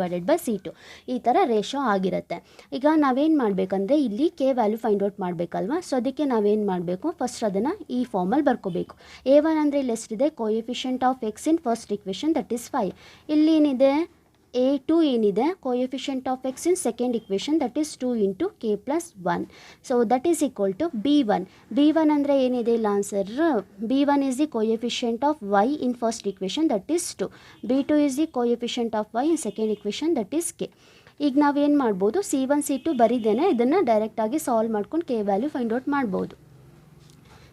c2. ಈ ಥರ ರೇಷೋ ಆಗಿರುತ್ತೆ. ಈಗ ನಾವೇನು ಮಾಡಬೇಕಂದ್ರೆ ಇಲ್ಲಿ ಕೆ ವ್ಯಾಲ್ಯೂ ಫೈಂಡ್ ಔಟ್ ಮಾಡಬೇಕಲ್ವಾ. ಸೊ ಅದಕ್ಕೆ ನಾವೇನು ಮಾಡಬೇಕು, ಫಸ್ಟ್ ಅದನ್ನು ಈ ಫಾರ್ಮಲ್ಲಿ ಬರ್ಕೋಬೇಕು. a1 ಅಂದರೆ ಇಲ್ಲಿ ಎಷ್ಟಿದೆ, coefficient of x in first equation, that is 5. ಇಲ್ಲಿ ಏನಿದೆ, a2 ಏನಿದೆ, coefficient of x in second equation, that is 2 × k + 1. So that is b1 ಅಂದರೆ ಏನಿದೆ ಇಲ್ಲ answer, b1 is the coefficient of y in first equation, that is 2. b2 is the coefficient of y in second equation, that is k. ಈಗ ನಾವೇನು ಮಾಡ್ಬೋದು, c1 c2 ಬರೀದೇನೆ ಇದನ್ನು ಡೈರೆಕ್ಟಾಗಿ solve ಮಾಡ್ಕೊಂಡು k value find out ಮಾಡ್ಬೋದು.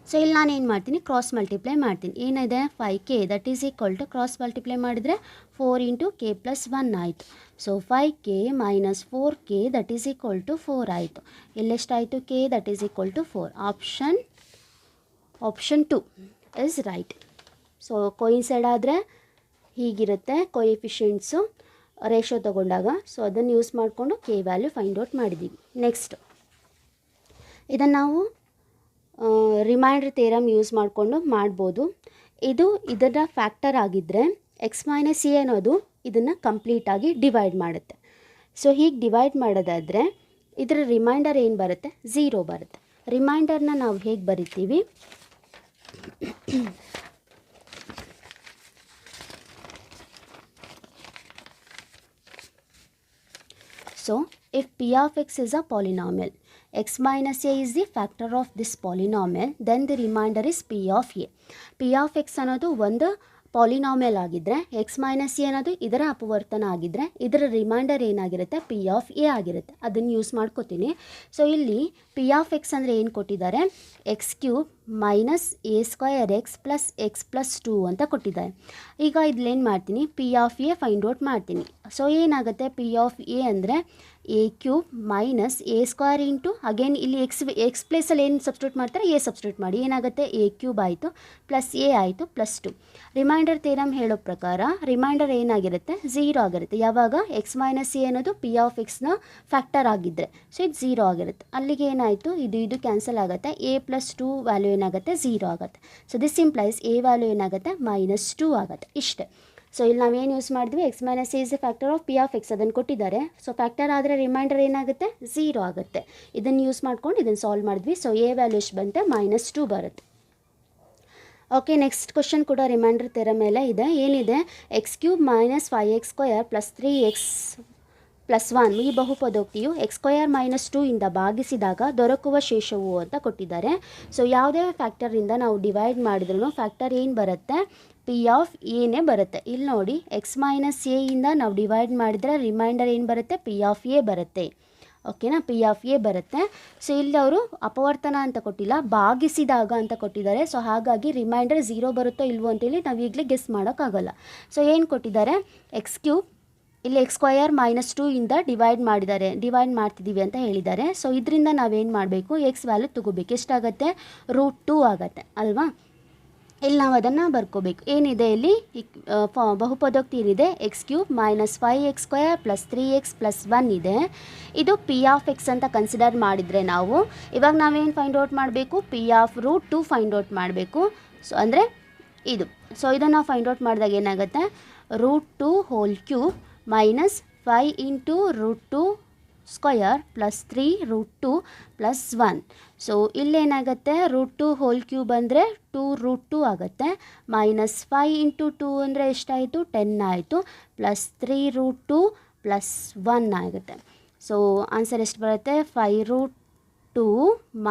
So ಇಲ್ಲಿ ನಾನು ಏನು ಮಾಡ್ತೀನಿ, ಕ್ರಾಸ್ ಮಲ್ಟಿಪ್ಲೈ ಮಾಡ್ತೀನಿ. ಏನಿದೆ, 5k that is equal to cross multiply ಮಾಡಿದರೆ 4 × k + 1 ಆಯಿತು. So 5k - 4k that is equal to 4 ಆಯಿತು. ಇಲ್ಲೆಷ್ಟಾಯಿತು, k that is equal to 4. Option 2 is right. So coincide ಆದರೆ ಹೀಗಿರುತ್ತೆ ಕೋಎಫಿಷಿಯಂಟ್ಸು ರೇಷೋ ತೊಗೊಂಡಾಗ. ಸೊ ಅದನ್ನು ಯೂಸ್ ಮಾಡಿಕೊಂಡು k ವ್ಯಾಲ್ಯೂ ಫೈಂಡ್ ಔಟ್ ಮಾಡಿದ್ದೀವಿ. ನೆಕ್ಸ್ಟ್ ಇದನ್ನು ನಾವು ರಿಮೈಂಡರ್ ಥಿಯರಮ್ ಯೂಸ್ ಮಾಡಿಕೊಂಡು ಮಾಡ್ಬೋದು. ಇದರ ಫ್ಯಾಕ್ಟರ್ ಆಗಿದ್ದರೆ x - a ಅನ್ನೋದು ಇದನ್ನು ಕಂಪ್ಲೀಟಾಗಿ ಡಿವೈಡ್ ಮಾಡುತ್ತೆ. ಸೊ ಹೀಗೆ ಡಿವೈಡ್ ಮಾಡೋದಾದರೆ ಇದರ ರಿಮೈಂಡರ್ ಏನು ಬರುತ್ತೆ, 0 ಬರುತ್ತೆ. ರಿಮೈಂಡರ್ನ ನಾವು ಹೇಗೆ ಬರಿತೀವಿ, so if p of x is a polynomial, x minus a is the factor of this polynomial, then the remainder is p of a. p of x ಅನ್ನೋದು ಒಂದು ಪಾಲಿನಾಮಿಯಲ್ ಆಗಿದ್ದರೆ, x ಮೈನಸ್ ಎ ಅನ್ನೋದು ಇದರ ಅಪವರ್ತನ ಆಗಿದ್ದರೆ ಇದರ reminder ಏನಾಗಿರುತ್ತೆ, p of a ಆಗಿರುತ್ತೆ. ಅದನ್ನು ಯೂಸ್ ಮಾಡ್ಕೋತೀನಿ. ಸೊ ಇಲ್ಲಿ p of x ಅಂದರೆ ಏನು ಕೊಟ್ಟಿದ್ದಾರೆ, x³ - a² x + x + 2 ಅಂತ ಕೊಟ್ಟಿದ್ದಾರೆ. ಈಗ ಇದ್ಲೇನು ಮಾಡ್ತೀನಿ, p of a find out ಮಾಡ್ತೀನಿ. ಸೊ ಏನಾಗುತ್ತೆ, p of a ಅಂದರೆ a³ - a² ಇಂಟು ಅಗೇನ್ ಇಲ್ಲಿ ಎಕ್ಸ್ ಪ್ಲೇಸಲ್ಲಿ ಏನು ಸಬ್ಸ್ಟಿಟ್ಯೂಟ್ ಮಾಡ್ತಾರೆ, a ಸಬ್ಸ್ಟಿಟ್ಯೂಟ್ ಮಾಡಿ. ಏನಾಗುತ್ತೆ, a³ ಆಯಿತು ಪ್ಲಸ್ a ಆಯಿತು ಪ್ಲಸ್ 2. ರಿಮೈಂಡರ್ ಥಿಯರಮ್ ಹೇಳೋ ಪ್ರಕಾರ ರಿಮೈಂಡರ್ ಏನಾಗಿರುತ್ತೆ, 0 ಆಗಿರುತ್ತೆ. ಯಾವಾಗ x - a ಅನ್ನೋದು p of x ಫ್ಯಾಕ್ಟರ್ ಆಗಿದ್ದರೆ, ಸೊ ಇದು 0 ಆಗಿರುತ್ತೆ. ಅಲ್ಲಿಗೆ ಏನಾಯಿತು, ಇದು ಕ್ಯಾನ್ಸಲ್ ಆಗುತ್ತೆ. a + 2 ವ್ಯಾಲ್ಯೂ ಏನಾಗುತ್ತೆ, 0 ಆಗುತ್ತೆ. So this implies a value ಏನಾಗುತ್ತೆ, -2 ಆಗುತ್ತೆ. ಇಷ್ಟೇ. ಸೊ ಇಲ್ಲಿ ನಾವೇನು ಯೂಸ್ ಮಾಡಿದ್ವಿ, X minus A is A factor of P of X ಅದನ್ನು ಕೊಟ್ಟಿದ್ದಾರೆ. ಸೊ ಫ್ಯಾಕ್ಟರ್ ಆದರೆ ರಿಮೈಂಡರ್ ಏನಾಗುತ್ತೆ, 0 ಆಗುತ್ತೆ. ಇದನ್ನು ಯೂಸ್ ಮಾಡ್ಕೊಂಡು ಇದನ್ನು ಸಾಲ್ವ್ ಮಾಡಿದ್ವಿ. ಸೊ ಎ ವ್ಯಾಲ್ಯೂ ಎಷ್ಟು ಬಂತೆ, -2 ಬರುತ್ತೆ. ಓಕೆ, ನೆಕ್ಸ್ಟ್ ಕ್ವಶನ್ ಕೂಡ ರಿಮೈಂಡರ್ ತೆರ ಮೇಲೆ ಇದೆ. ಏನಿದೆ, x³ - 5x² + 3x + 1 ಈ ಬಹುಪದೋಕ್ತಿಯು x² - 2 ಇಂದ ಭಾಗಿಸಿದಾಗ ದೊರಕುವ ಶೇಷವು ಅಂತ ಕೊಟ್ಟಿದ್ದಾರೆ. ಸೊ ಯಾವುದೇ ಫ್ಯಾಕ್ಟರಿಂದ ನಾವು ಡಿವೈಡ್ ಮಾಡಿದ್ರೂ ಫ್ಯಾಕ್ಟರ್ ಏನು ಬರುತ್ತೆ, ಪಿ ಆಫ್ ಎನೇ ಬರುತ್ತೆ. ಇಲ್ಲಿ ನೋಡಿ, ಎಕ್ಸ್ ಮೈನಸ್ ಎ ಇಂದ ನಾವು ಡಿವೈಡ್ ಮಾಡಿದರೆ ರಿಮೈಂಡರ್ ಏನು ಬರುತ್ತೆ, ಪಿ ಆಫ್ ಎ ಬರುತ್ತೆ. ಓಕೆನಾ, ಪಿ ಆಫ್ ಎ ಬರುತ್ತೆ. ಸೊ ಇಲ್ಲಿ ಅವರು ಅಪವರ್ತನ ಅಂತ ಕೊಟ್ಟಿಲ್ಲ, ಭಾಗಿಸಿದಾಗ ಅಂತ ಕೊಟ್ಟಿದ್ದಾರೆ. ಸೊ ಹಾಗಾಗಿ ರಿಮೈಂಡರ್ 0 ಬರುತ್ತೋ ಇಲ್ವೋ ಅಂತೇಳಿ ನಾವು ಈಗಲೇ ಗೆಸ್ ಮಾಡೋಕ್ಕಾಗಲ್ಲ. ಸೊ ಏನು ಕೊಟ್ಟಿದ್ದಾರೆ, x³ ಇಲ್ಲಿ x² - 2 ಇಂದ ಡಿವೈಡ್ ಮಾಡ್ತಿದ್ದೀವಿ ಅಂತ ಹೇಳಿದ್ದಾರೆ. ಸೊ ಇದರಿಂದ ನಾವೇನು ಮಾಡಬೇಕು, ಎಕ್ಸ್ ವ್ಯಾಲ್ಯೂ ತಗೋಬೇಕು. ಎಷ್ಟಾಗುತ್ತೆ, √2 ಆಗುತ್ತೆ ಅಲ್ವಾ. ಇಲ್ಲಿ ನಾವು ಅದನ್ನು ಬರ್ಕೋಬೇಕು. ಏನಿದೆ ಇಲ್ಲಿ ಬಹುಪದೋಕ್ತಿ ಏನಿದೆ, x³ - 5x² + 3x + 1 ಇದೆ. ಇದು ಪಿ ಆಫ್ ಎಕ್ಸ್ ಅಂತ ಕನ್ಸಿಡರ್ ಮಾಡಿದರೆ ನಾವು ಇವಾಗ ನಾವೇನು ಫೈಂಡ್ ಔಟ್ ಮಾಡಬೇಕು, ಪಿ ಆಫ್ √2 ಫೈಂಡ್ ಔಟ್ ಮಾಡಬೇಕು. ಸೊ ಅಂದರೆ ಇದು. ಸೊ ಇದನ್ನು ನಾವು ಫೈಂಡ್ ಔಟ್ ಮಾಡಿದಾಗ ಏನಾಗುತ್ತೆ, √2 3 -5 × √2² + 3 √2 + 1. ಸೊ ಇಲ್ಲೇನಾಗುತ್ತೆ, √2 3 ಅಂದರೆ 2 √2 ಆಗುತ್ತೆ. -5 × 2 ಅಂದರೆ ಎಷ್ಟಾಯಿತು, 10 ಆಯಿತು. +3 √2 + 1 ಆಗುತ್ತೆ. ಸೊ ಆನ್ಸರ್ ಎಷ್ಟು ಬರುತ್ತೆ, 5 √2 -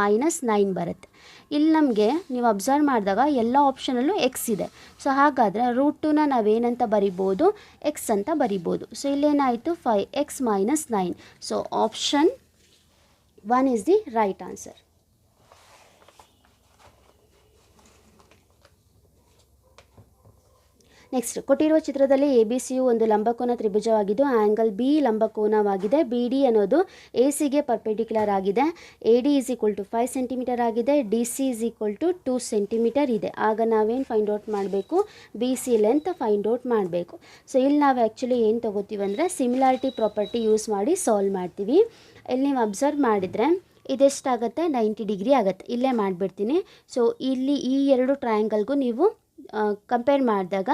9 ಬರುತ್ತೆ. ಇಲ್ಲಿ ನಮಗೆ ನೀವು ಅಬ್ಸರ್ವ್ ಮಾಡಿದಾಗ ಎಲ್ಲ ಆಪ್ಷನಲ್ಲೂ ಎಕ್ಸ್ ಇದೆ. ಸೊ ಹಾಗಾದರೆ √2ನ ನಾವೇನಂತ ಬರಿಬೋದು, ಎಕ್ಸ್ ಅಂತ ಬರಿಬೋದು. ಸೊ ಇಲ್ಲೇನಾಯಿತು, 5x - 9. So option 1 is the right answer. Next, ಕೊಟ್ಟಿರುವ ಚಿತ್ರದಲ್ಲಿ ಎ ಬಿ ಸಿಯು ಒಂದು ಲಂಬಕೋನ ತ್ರಿಭುಜವಾಗಿದ್ದು ಆ್ಯಂಗಲ್ ಬಿ ಲಂಬಕೋನವಾಗಿದೆ. ಬಿ ಡಿ ಅನ್ನೋದು ಎ ಸಿಗೆ ಪರ್ಪೆಂಡಿಕ್ಯುಲರ್ ಆಗಿದೆ. ಎ ಡಿ = 5 ಸೆಂಟಿಮೀಟರ್ ಆಗಿದೆ. ಡಿ ಸಿ = 2 ಸೆಂಟಿಮೀಟರ್ ಇದೆ. ಆಗ ನಾವೇನು ಫೈಂಡ್ ಔಟ್ ಮಾಡಬೇಕು, B C length find out ಮಾಡಬೇಕು. ಸೊ ಇಲ್ಲಿ ನಾವು ಆ್ಯಕ್ಚುಲಿ ಏನು ತೊಗೋತೀವಿ ಅಂದರೆ ಸಿಮಿಲಾರಿಟಿ ಪ್ರಾಪರ್ಟಿ ಯೂಸ್ ಮಾಡಿ ಸಾಲ್ವ್ ಮಾಡ್ತೀವಿ. ಇಲ್ಲಿ ನೀವು ಅಬ್ಸರ್ವ್ ಮಾಡಿದರೆ ಇದೆಷ್ಟಾಗುತ್ತೆ, 90 ಡಿಗ್ರಿ ಆಗುತ್ತೆ. ಇಲ್ಲೇ ಮಾಡಿಬಿಡ್ತೀನಿ. ಸೊ ಇಲ್ಲಿ ಈ ಎರಡು ಟ್ರಯಾಂಗಲ್ಗೂ ನೀವು ಕಂಪೇರ್ ಮಾಡಿದಾಗ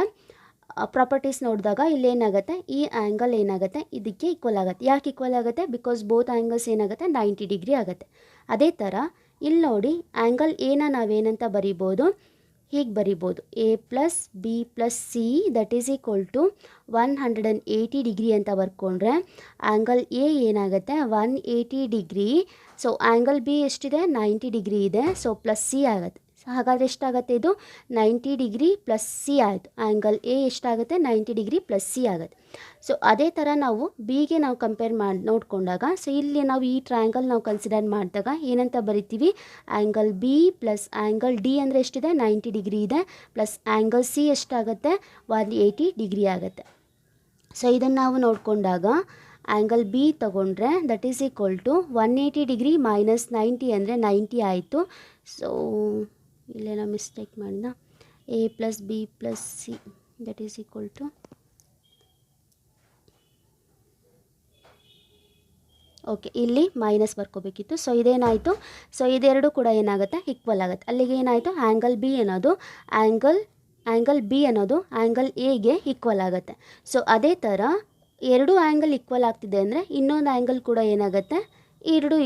ಪ್ರಾಪರ್ಟೀಸ್ ನೋಡಿದಾಗ ಇಲ್ಲೇನಾಗುತ್ತೆ, ಈ ಆ್ಯಂಗಲ್ ಏನಾಗುತ್ತೆ, ಇದಕ್ಕೆ ಈಕ್ವಲ್ ಆಗುತ್ತೆ. ಯಾಕೆ ಈಕ್ವಲ್ ಆಗುತ್ತೆ, ಬಿಕಾಸ್ ಬೋತ್ ಆ್ಯಂಗಲ್ಸ್ ಏನಾಗುತ್ತೆ, 90 ಡಿಗ್ರಿ ಆಗುತ್ತೆ. ಅದೇ ಥರ ಇಲ್ಲಿ ನೋಡಿ, ಆ್ಯಂಗಲ್ ಎನ ನಾವೇನಂತ ಬರಿಬೋದು, ಹೀಗೆ ಬರಿಬೋದು, a + b + c = 180 ಡಿಗ್ರಿ ಅಂತ ಬರ್ಕೊಂಡ್ರೆ ಆ್ಯಂಗಲ್ ಎ ಏನಾಗುತ್ತೆ, 180 ಡಿಗ್ರಿ. ಸೊ ಆ್ಯಂಗಲ್ ಬಿ ಎಷ್ಟಿದೆ, 90 ಡಿಗ್ರಿ ಇದೆ. ಸೊ +c ಆಗುತ್ತೆ. ಹಾಗಾದರೆ ಎಷ್ಟಾಗುತ್ತೆ, ಇದು 90 ಡಿಗ್ರಿ +c ಆಯಿತು. ಆ್ಯಂಗಲ್ ಎ ಎಷ್ಟಾಗುತ್ತೆ, 90 ಡಿಗ್ರಿ +c ಆಗುತ್ತೆ. ಸೊ ಅದೇ ಥರ ನಾವು ಬಿಗೆ ನಾವು ಕಂಪೇರ್ ಮಾಡಿ ನೋಡಿಕೊಂಡಾಗ, ಸೊ ಇಲ್ಲಿ ನಾವು ಈ ಟ್ರಯಾಂಗಲ್ ನಾವು ಕನ್ಸಿಡರ್ ಮಾಡಿದಾಗ ಏನಂತ ಬರಿತೀವಿ, ಆ್ಯಂಗಲ್ ಬಿ + ಆ್ಯಂಗಲ್ ಡಿ ಅಂದರೆ ಎಷ್ಟಿದೆ, 90 ಡಿಗ್ರಿ ಇದೆ, ಪ್ಲಸ್ ಆ್ಯಂಗಲ್ ಸಿ ಎಷ್ಟಾಗುತ್ತೆ, 180 ಡಿಗ್ರಿ ಆಗುತ್ತೆ. ಸೊ ಇದನ್ನು ನಾವು ನೋಡಿಕೊಂಡಾಗ ಆ್ಯಂಗಲ್ ಬಿ ತೊಗೊಂಡ್ರೆ = 180 ಡಿಗ್ರಿ - 90 ಅಂದರೆ 90 ಆಯಿತು. ಸೊ ಇಲ್ಲೇನೋ ಮಿಸ್ಟೇಕ್ ಮಾಡಿದ, a + b + c = ಓಕೆ, ಇಲ್ಲಿ ಮೈನಸ್ ಬರ್ಕೋಬೇಕಿತ್ತು. ಸೊ ಇದೇನಾಯಿತು, ಸೊ ಇದೆರಡು ಕೂಡ ಏನಾಗುತ್ತೆ, ಈಕ್ವಲ್ ಆಗುತ್ತೆ. ಅಲ್ಲಿಗೆ ಏನಾಯಿತು, ಆ್ಯಂಗಲ್ ಬಿ ಅನ್ನೋದು ಆ್ಯಂಗಲ್ ಎಗೆ ಈಕ್ವಲ್ ಆಗುತ್ತೆ. ಸೊ ಅದೇ ಥರ ಎರಡು ಆ್ಯಂಗಲ್ ಈಕ್ವಲ್ ಆಗ್ತಿದೆ ಅಂದರೆ ಇನ್ನೊಂದು ಆ್ಯಂಗಲ್ ಕೂಡ ಏನಾಗುತ್ತೆ, ಎರಡು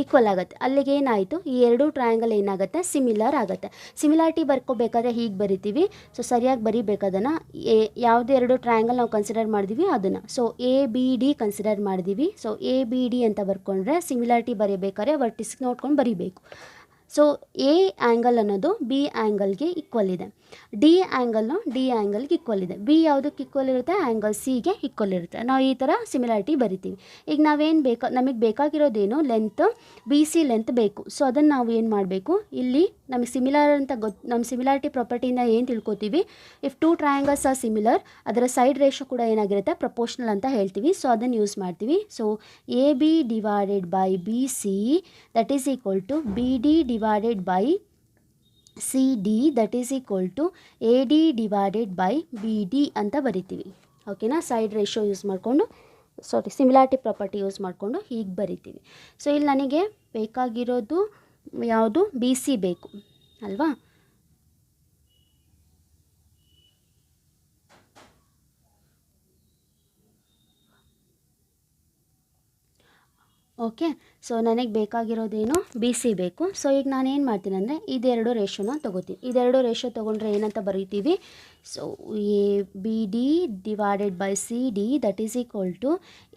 ಈಕ್ವಲ್ ಆಗುತ್ತೆ. ಅಲ್ಲಿಗೆ ಏನಾಯಿತು, ಈ ಎರಡು ಟ್ರಯಾಂಗಲ್ ಏನಾಗುತ್ತೆ, ಸಿಮಿಲರ್ ಆಗುತ್ತೆ. ಸಿಮಿಲಾರಿಟಿ ಬರ್ಕೋಬೇಕಾದ್ರೆ ಹೀಗೆ ಬರಿತೀವಿ. ಸೊ ಸರಿಯಾಗಿ ಬರಿಬೇಕದನ್ನು, ಯಾವುದೇ ಎರಡು ಟ್ರಯಾಂಗಲ್ ನಾವು ಕನ್ಸಿಡರ್ ಮಾಡಿದ್ದೀವಿ ಅದನ್ನು. So A B D consider ಮಾಡಿದ್ದೀವಿ. ಸೊ ಎ ಬಿ ಡಿ ಅಂತ ಬರ್ಕೊಂಡ್ರೆ ಸಿಮಿಲಾರಿಟಿ ಬರೀಬೇಕಾದ್ರೆ ವರ್ಟಿಸ್ ನೋಡ್ಕೊಂಡು ಬರಿಬೇಕು. ಸೊ ಎ ಆ್ಯಂಗಲ್ ಅನ್ನೋದು ಬಿ ಆ್ಯಂಗಲ್ಗೆ ಈಕ್ವಲ್ ಇದೆ, ಡಿ ಆ್ಯಂಗಲ್ಲು ಡಿ ಆ್ಯಂಗಲ್ಗೆ ಈಕ್ವಲ್ ಇದೆ. ಬಿ ಯಾವುದಕ್ಕೆ ಈಕ್ವಲ್ ಇರುತ್ತೆ, ಆ್ಯಂಗಲ್ ಸಿಗೆ ಈಕ್ವಲ್ ಇರುತ್ತೆ. ನಾವು ಈ ಥರ ಸಿಮಿಲಾರಿಟಿ ಬರಿತೀವಿ. ಈಗ ನಾವೇನು ನಮಗೆ ಬೇಕಾಗಿರೋದೇನು, ಲೆಂತ್ ಬಿ ಸಿ ಲೆಂತ್ ಬೇಕು. ಸೊ ಅದನ್ನು ನಾವು ಏನು ಮಾಡಬೇಕು, ಇಲ್ಲಿ ನಮಗೆ ಸಿಮಿಲರ್ ಅಂತ ನಮ್ಮ ಸಿಮಿಲಾರಿಟಿ ಪ್ರಾಪರ್ಟಿಯಿಂದ ಏನು ತಿಳ್ಕೊತೀವಿ, ಇಫ್ 2 ಟ್ರಯಾಂಗಲ್ಸ್ ಆರ್ ಸಿಮಿಲರ್ ಅದರ ಸೈಡ್ ರೇಷೋ ಕೂಡ ಏನಾಗಿರುತ್ತೆ, ಪ್ರಪೋರ್ಷನಲ್ ಅಂತ ಹೇಳ್ತೀವಿ. ಸೊ ಅದನ್ನು ಯೂಸ್ ಮಾಡ್ತೀವಿ. So A B divided by B C = B D divided by C D A D divided by B D ಅಂತ ಬರಿತೀವಿ. ಓಕೆನಾ, ಸೈಡ್ ರೇಷೋ ಯೂಸ್ ಮಾಡಿಕೊಂಡು, ಸಿಮಿಲಾರಿಟಿ ಪ್ರಾಪರ್ಟಿ ಯೂಸ್ ಮಾಡಿಕೊಂಡು ಹೀಗೆ ಬರಿತೀವಿ. ಸೊ ಇಲ್ಲಿ ನನಗೆ ಬೇಕಾಗಿರೋದು ಯಾವುದು, ಬಿ ಸಿ ಬೇಕು ಅಲ್ವಾ. ಓಕೆ. ಸೊ ನನಗೆ ಬೇಕಾಗಿರೋದೇನು ಬಿ ಸಿ ಬೇಕು. ಸೊ ಈಗ ನಾನು ಏನು ಮಾಡ್ತೀನಿ ಅಂದರೆ ಇದೆರಡು ರೇಷೋನ ತೊಗೋತೀನಿ. ಇದೆರಡು ರೇಷೋ ತೊಗೊಂಡ್ರೆ ಏನಂತ ಬರೀತೀವಿ, so A B D divided by C D that is equal to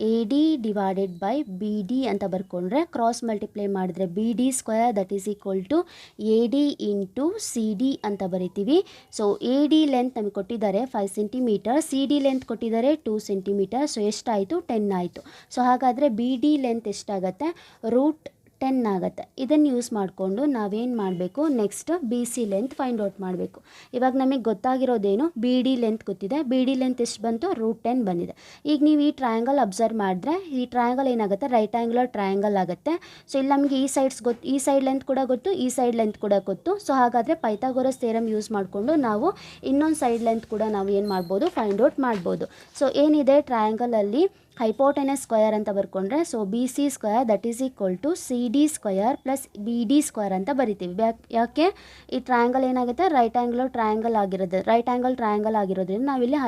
A D divided by B D ಅಂತ ಬರ್ಕೊಂಡ್ರೆ ಕ್ರಾಸ್ ಮಲ್ಟಿಪ್ಲೈ ಮಾಡಿದ್ರೆ B D square that is equal to A D into C D ಅಂತ ಬರಿತೀವಿ. So A D length ನಮಗೆ ಕೊಟ್ಟಿದ್ದಾರೆ 5 centimetre, C D length ಕೊಟ್ಟಿದ್ದಾರೆ 2 centimetre. So ಎಷ್ಟಾಯಿತು, 10 ಆಯಿತು. ಸೊ ಹಾಗಾದರೆ ಬಿ ಡಿ ಲೆಂತ್ ಎಷ್ಟಾಗುತ್ತೆ, √10 ಆಗುತ್ತೆ. ಇದನ್ನು ಯೂಸ್ ಮಾಡಿಕೊಂಡು ನಾವೇನು ಮಾಡಬೇಕು, next B C length find out ಮಾಡಬೇಕು. ಇವಾಗ ನಮಗೆ ಗೊತ್ತಾಗಿರೋದೇನು, ಬಿ ಡಿ ಲೆಂತ್ ಗೊತ್ತಿದೆ. ಬಿ ಡಿ ಲೆಂತ್ ಎಷ್ಟು ಬಂತು, √10 ಬಂದಿದೆ. ಈಗ ನೀವು ಈ ಟ್ರಯಾಂಗಲ್ ಅಬ್ಸರ್ವ್ ಮಾಡಿದ್ರೆ ಈ ಟ್ರಯಾಂಗಲ್ ಏನಾಗುತ್ತೆ, ರೈಟ್ ಆ್ಯಂಗ್ಯುಲರ್ ಟ್ರಯಾಂಗಲ್ ಆಗುತ್ತೆ. ಸೊ ಇಲ್ಲಿ ನಮಗೆ ಈ ಸೈಡ್ಸ್ ಗೊತ್ತು, ಈ ಸೈಡ್ ಲೆಂತ್ ಕೂಡ ಗೊತ್ತು, ಈ ಸೈಡ್ ಲೆಂತ್ ಕೂಡ ಗೊತ್ತು. ಸೊ ಹಾಗಾದರೆ ಪೈಥಾಗೋರಸ್ ಥಿಯರಮ್ ಯೂಸ್ ಮಾಡಿಕೊಂಡು ನಾವು ಇನ್ನೊಂದು ಸೈಡ್ ಲೆಂತ್ ಕೂಡ ನಾವು ಏನು ಮಾಡ್ಬೋದು, ಫೈಂಡ್ ಔಟ್ ಮಾಡ್ಬೋದು. ಸೊ ಏನಿದೆ ಟ್ರಯಾಂಗಲಲ್ಲಿ ಹೈಪೋಟೆನಸ್ ಸ್ಕ್ವೇರ್ ಅಂತ ಬರ್ಕೊಂಡ್ರೆ, so B C square that is equal to C D square plus B D square ಅಂತ ಬರಿತೀವಿ. ಯಾಕೆ, ಈ ಟ್ರಯಾಂಗಲ್ ಏನಾಗುತ್ತೆ, ರೈಟ್ ಆ್ಯಂಗ್ಯುಲರ್ ಟ್ರಯಾಂಗಲ್ ಆಗಿರೋದ್ರಿಂದ ನಾವಿಲ್ಲಿ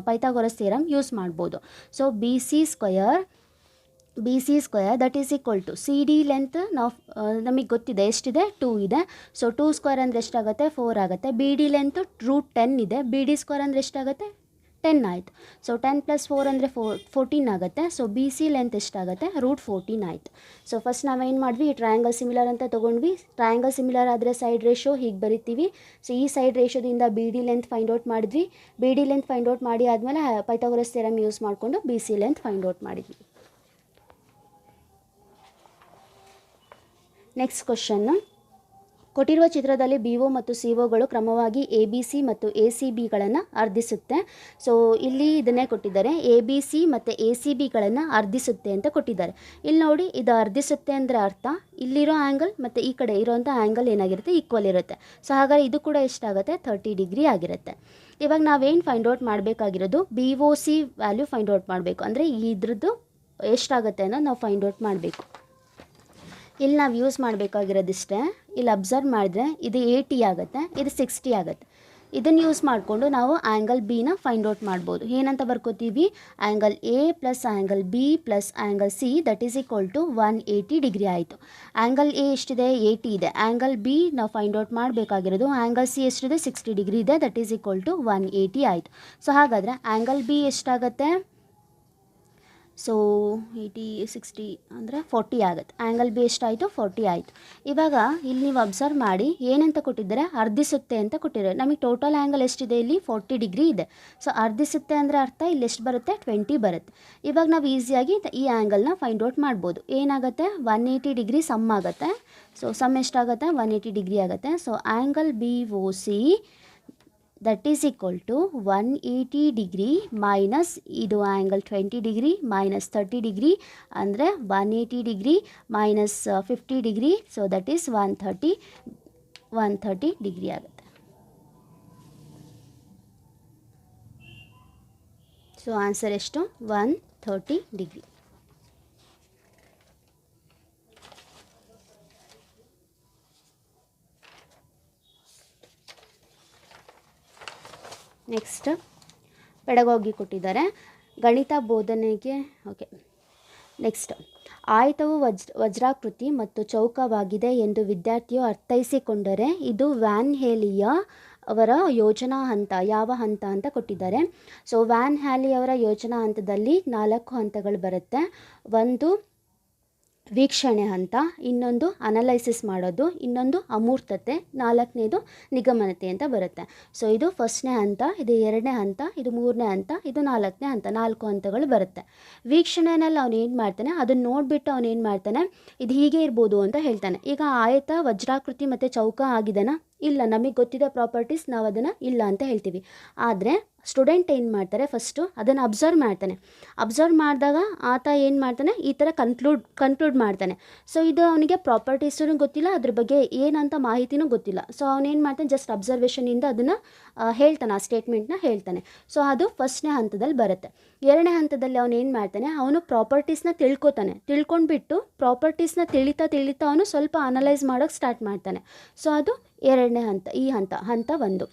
ಪೈಥಾಗೋರಸ್ ಥಿಯರಮ್ ಯೂಸ್ ಮಾಡ್ಬೋದು. So B C square that is equal to C D length ನಾವು ನಮಗೆ ಗೊತ್ತಿದೆ ಎಷ್ಟಿದೆ, 2 ಇದೆ. ಸೊ 2 ಸ್ಕ್ವೇರ್ ಅಂದರೆ ಎಷ್ಟಾಗುತ್ತೆ, 4 ಆಗುತ್ತೆ. ಬಿ ಡಿ ಲೆಂತ್ √10 ಇದೆ. ಬಿ ಡಿ ಸ್ಕ್ವೇರ್ ಅಂದರೆ ಎಷ್ಟಾಗುತ್ತೆ, 10 ಆಯಿತು. ಸೊ 10 + 4 ಅಂದರೆ 14 ಆಗುತ್ತೆ. ಸೊ ಬಿ ಸಿ ಲೆಂತ್ ಎಷ್ಟಾಗುತ್ತೆ, √14 ಆಯಿತು. ಸೊ ಫಸ್ಟ್ ನಾವೇನು ಮಾಡಿದ್ವಿ, ಈ ಟ್ರಯಾಂಗಲ್ ಸಿಮಿಲರ್ ಅಂತ ತೊಗೊಂಡ್ವಿ. ಟ್ರಯಾಂಗಲ್ ಸಿಮಿಲರ್ ಆದರೆ ಸೈಡ್ ರೇಷೋ ಹೀಗೆ ಬರಿತೀವಿ. ಸೊ ಈ ಸೈಡ್ ರೇಷೋದಿಂದ B D length find out ಮಾಡಿದ್ವಿ. B D length find out ಮಾಡಿ ಆದಮೇಲೆ ಪೈಥಾಗೋರಸ್ ಥಿಯರಮ್ ಯೂಸ್ ಮಾಡಿಕೊಂಡು B C length find out ಮಾಡಿದ್ವಿ. ನೆಕ್ಸ್ಟ್ ಕ್ವಶನ್ನು, ಕೊಟ್ಟಿರುವ ಚಿತ್ರದಲ್ಲಿ ಬಿ ಒ ಮತ್ತು ಸಿ ಒಗಳು ಕ್ರಮವಾಗಿ ಎ ಬಿ ಸಿ ಮತ್ತು ಎ ಸಿ ಬಿಗಳನ್ನು ಅರ್ಧಿಸುತ್ತೆ. ಸೊ ಇಲ್ಲಿ ಇದನ್ನೇ ಕೊಟ್ಟಿದ್ದಾರೆ, ಎ ಬಿ ಸಿ ಮತ್ತು ಎ ಸಿ ಬಿಗಳನ್ನು ಅರ್ಧಿಸುತ್ತೆ ಅಂತ ಕೊಟ್ಟಿದ್ದಾರೆ. ಇಲ್ಲಿ ನೋಡಿ, ಇದು ಅರ್ಧಿಸುತ್ತೆ ಅಂದರೆ ಅರ್ಥ ಇಲ್ಲಿರೋ ಆ್ಯಂಗಲ್ ಮತ್ತು ಈ ಕಡೆ ಇರೋವಂಥ ಆ್ಯಂಗಲ್ ಏನಾಗಿರುತ್ತೆ, ಈಕ್ವಲ್ ಇರುತ್ತೆ. ಸೊ ಹಾಗಾಗಿ ಇದು ಕೂಡ ಎಷ್ಟಾಗುತ್ತೆ, 30 ಡಿಗ್ರಿ ಆಗಿರುತ್ತೆ. ಇವಾಗ ನಾವೇನು ಫೈಂಡ್ ಔಟ್ ಮಾಡಬೇಕಾಗಿರೋದು, B O C value find out ಮಾಡಬೇಕು. ಅಂದರೆ ಇದ್ರದ್ದು ಎಷ್ಟಾಗುತ್ತೆ ಅನ್ನೋ ನಾವು ಫೈಂಡ್ ಔಟ್ ಮಾಡಬೇಕು. ಇಲ್ಲಿ ನಾವು ಯೂಸ್ ಮಾಡಬೇಕಾಗಿರೋದಿಷ್ಟೇ, ಇಲ್ಲಿ ಅಬ್ಸರ್ವ್ ಮಾಡಿದ್ರೆ ಇದು 80 ಆಗುತ್ತೆ, ಇದು 60 ಆಗುತ್ತೆ. ಇದನ್ನು ಯೂಸ್ ಮಾಡಿಕೊಂಡು ನಾವು ಆ್ಯಂಗಲ್ ಬಿನ ಫೈಂಡ್ ಔಟ್ ಮಾಡ್ಬೋದು. ಏನಂತ ಬರ್ಕೋತೀವಿ, angle A plus angle B plus angle C that is equal to 180 degree ಆಯಿತು. ಆ್ಯಂಗಲ್ ಎ ಎಷ್ಟಿದೆ, 80 ಇದೆ. ಆ್ಯಂಗಲ್ ಬಿ ನಾವು ಫೈಂಡ್ ಔಟ್ ಮಾಡಬೇಕಾಗಿರೋದು, ಆ್ಯಂಗಲ್ ಸಿ ಎಷ್ಟಿದೆ, 60 ಡಿಗ್ರಿ ಇದೆ. ದಟ್ ಈಸ್ ಈಕ್ವಲ್ ಟು 180 ಆಯಿತು. ಸೊ ಹಾಗಾದರೆ ಆ್ಯಂಗಲ್ ಬಿ ಎಷ್ಟಾಗುತ್ತೆ, ಸೊ 80 60 ಅಂದರೆ 40 ಆಗುತ್ತೆ. ಆ್ಯಂಗಲ್ ಬಿ ಎಷ್ಟಾಯಿತು, 40 ಆಯಿತು. ಇವಾಗ ಇಲ್ಲಿ ನೀವು ಅಬ್ಸರ್ವ್ ಮಾಡಿ ಏನಂತ ಕೊಟ್ಟಿದ್ದಾರೆ, ಅರ್ಧಿಸುತ್ತೆ ಅಂತ ಕೊಟ್ಟಿದ್ದಾರೆ. ನಮಗೆ ಟೋಟಲ್ ಆ್ಯಂಗಲ್ ಎಷ್ಟಿದೆ, ಇಲ್ಲಿ 40 ಡಿಗ್ರಿ ಇದೆ. ಸೊ ಅರ್ಧಿಸುತ್ತೆ ಅಂದರೆ ಅರ್ಥ ಇಲ್ಲಿ ಎಷ್ಟು ಬರುತ್ತೆ, 20 ಬರುತ್ತೆ. ಇವಾಗ ನಾವು ಈಸಿಯಾಗಿ ಈ ಆ್ಯಂಗಲ್ನ ಫೈಂಡ್ ಔಟ್ ಮಾಡ್ಬೋದು. ಏನಾಗುತ್ತೆ, 180 ಡಿಗ್ರಿ ಸಮ್ ಆಗುತ್ತೆ. ಸೊ ಸಮ್ ಎಷ್ಟಾಗುತ್ತೆ, 180 ಡಿಗ್ರಿ ಆಗುತ್ತೆ. So angle B O C that is equal to 180 degree minus ಇದು ಆ್ಯಂಗಲ್ 20 ಡಿಗ್ರಿ ಮೈನಸ್ 30 ಡಿಗ್ರಿ ಅಂದರೆ 180 degree minus 50 degree. So that is 130 degree ಆಗುತ್ತೆ. ಸೊ ಆನ್ಸರ್ ಎಷ್ಟು, 130 degree. Next ಪೆಡಗಾಗಿ ಕೊಟ್ಟಿದ್ದಾರೆ, ಗಣಿತ ಬೋಧನೆಗೆ. Okay, next, ಆಯತವು ವಜ್ರಾಕೃತಿ ಮತ್ತು ಚೌಕವಾಗಿದೆ ಎಂದು ವಿದ್ಯಾರ್ಥಿಯು ಅರ್ಥೈಸಿಕೊಂಡರೆ ಇದು ವ್ಯಾನ್ ಹೇಲಿಯ ಅವರ ಯೋಜನಾ ಹಂತ ಯಾವ ಹಂತ ಅಂತ ಕೊಟ್ಟಿದ್ದಾರೆ. ಸೊ ವ್ಯಾನ್ ಹ್ಯಾಲಿ ಅವರ ಯೋಜನಾ ಹಂತದಲ್ಲಿ 4 ಹಂತಗಳು ಬರುತ್ತೆ. ಒಂದು ವೀಕ್ಷಣೆ ಹಂತ, ಇನ್ನೊಂದು ಅನಲೈಸಿಸ್ ಮಾಡೋದು, ಇನ್ನೊಂದು ಅಮೂರ್ತತೆ, 4ನೇದು ನಿಗಮನತೆ ಅಂತ ಬರುತ್ತೆ. ಸೊ ಇದು ಫಸ್ಟ್ನೇ ಹಂತ, ಇದು 2ನೇ ಹಂತ, ಇದು 3ನೇ ಹಂತ, ಇದು 4ನೇ ಹಂತ. 4 ಹಂತಗಳು ಬರುತ್ತೆ. ವೀಕ್ಷಣೆಯಲ್ಲಿ ಅವನು ಏನು ಮಾಡ್ತಾನೆ, ಅದನ್ನು ನೋಡಿಬಿಟ್ಟು ಅವನು ಏನು ಮಾಡ್ತಾನೆ, ಇದು ಹೀಗೆ ಇರ್ಬೋದು ಅಂತ ಹೇಳ್ತಾನೆ. ಈಗ ಆಯತ ವಜ್ರಾಕೃತಿ ಮತ್ತು ಚೌಕ ಆಗಿದೆನಾ, ಇಲ್ಲ, ನಮಗೆ ಗೊತ್ತಿದೆ ಪ್ರಾಪರ್ಟೀಸ್, ನಾವು ಅದನ್ನು ಇಲ್ಲ ಅಂತ ಹೇಳ್ತೀವಿ. ಆದರೆ ಸ್ಟೂಡೆಂಟ್ ಏನು ಮಾಡ್ತಾರೆ, ಫಸ್ಟು ಅದನ್ನು ಅಬ್ಸರ್ವ್ ಮಾಡ್ತಾನೆ. ಅಬ್ಸರ್ವ್ ಮಾಡಿದಾಗ ಆತ ಏನು ಮಾಡ್ತಾನೆ, ಈ ಥರ ಕನ್ಕ್ಲೂಡ್ ಮಾಡ್ತಾನೆ. ಸೊ ಇದು ಅವನಿಗೆ ಪ್ರಾಪರ್ಟೀಸೂ ಗೊತ್ತಿಲ್ಲ, ಅದ್ರ ಬಗ್ಗೆ ಏನಂತ ಮಾಹಿತಿನೂ ಗೊತ್ತಿಲ್ಲ. ಸೊ ಅವನೇನು ಮಾಡ್ತಾನೆ, ಜಸ್ಟ್ ಅಬ್ಸರ್ವೇಷನಿಂದ ಅದನ್ನು ಹೇಳ್ತಾನೆ, ಆ ಸ್ಟೇಟ್ಮೆಂಟ್ನ ಹೇಳ್ತಾನೆ. ಸೊ ಅದು ಫಸ್ಟ್ನೇ ಹಂತದಲ್ಲಿ ಬರುತ್ತೆ. 2ನೇ ಹಂತದಲ್ಲಿ ಅವನು ಏನು ಮಾಡ್ತಾನೆ, ಅವನು ಪ್ರಾಪರ್ಟೀಸ್ನ ತಿಳ್ಕೊಂಡ್ಬಿಟ್ಟು ಪ್ರಾಪರ್ಟೀಸ್ನ ತಿಳಿತಾ ಅವನು ಸ್ವಲ್ಪ ಅನಲೈಸ್ ಮಾಡೋಕ್ಕೆ ಸ್ಟಾರ್ಟ್ ಮಾಡ್ತಾನೆ. ಸೊ ಅದು 2ನೇ ಹಂತ. ಈ ಹಂತ 1.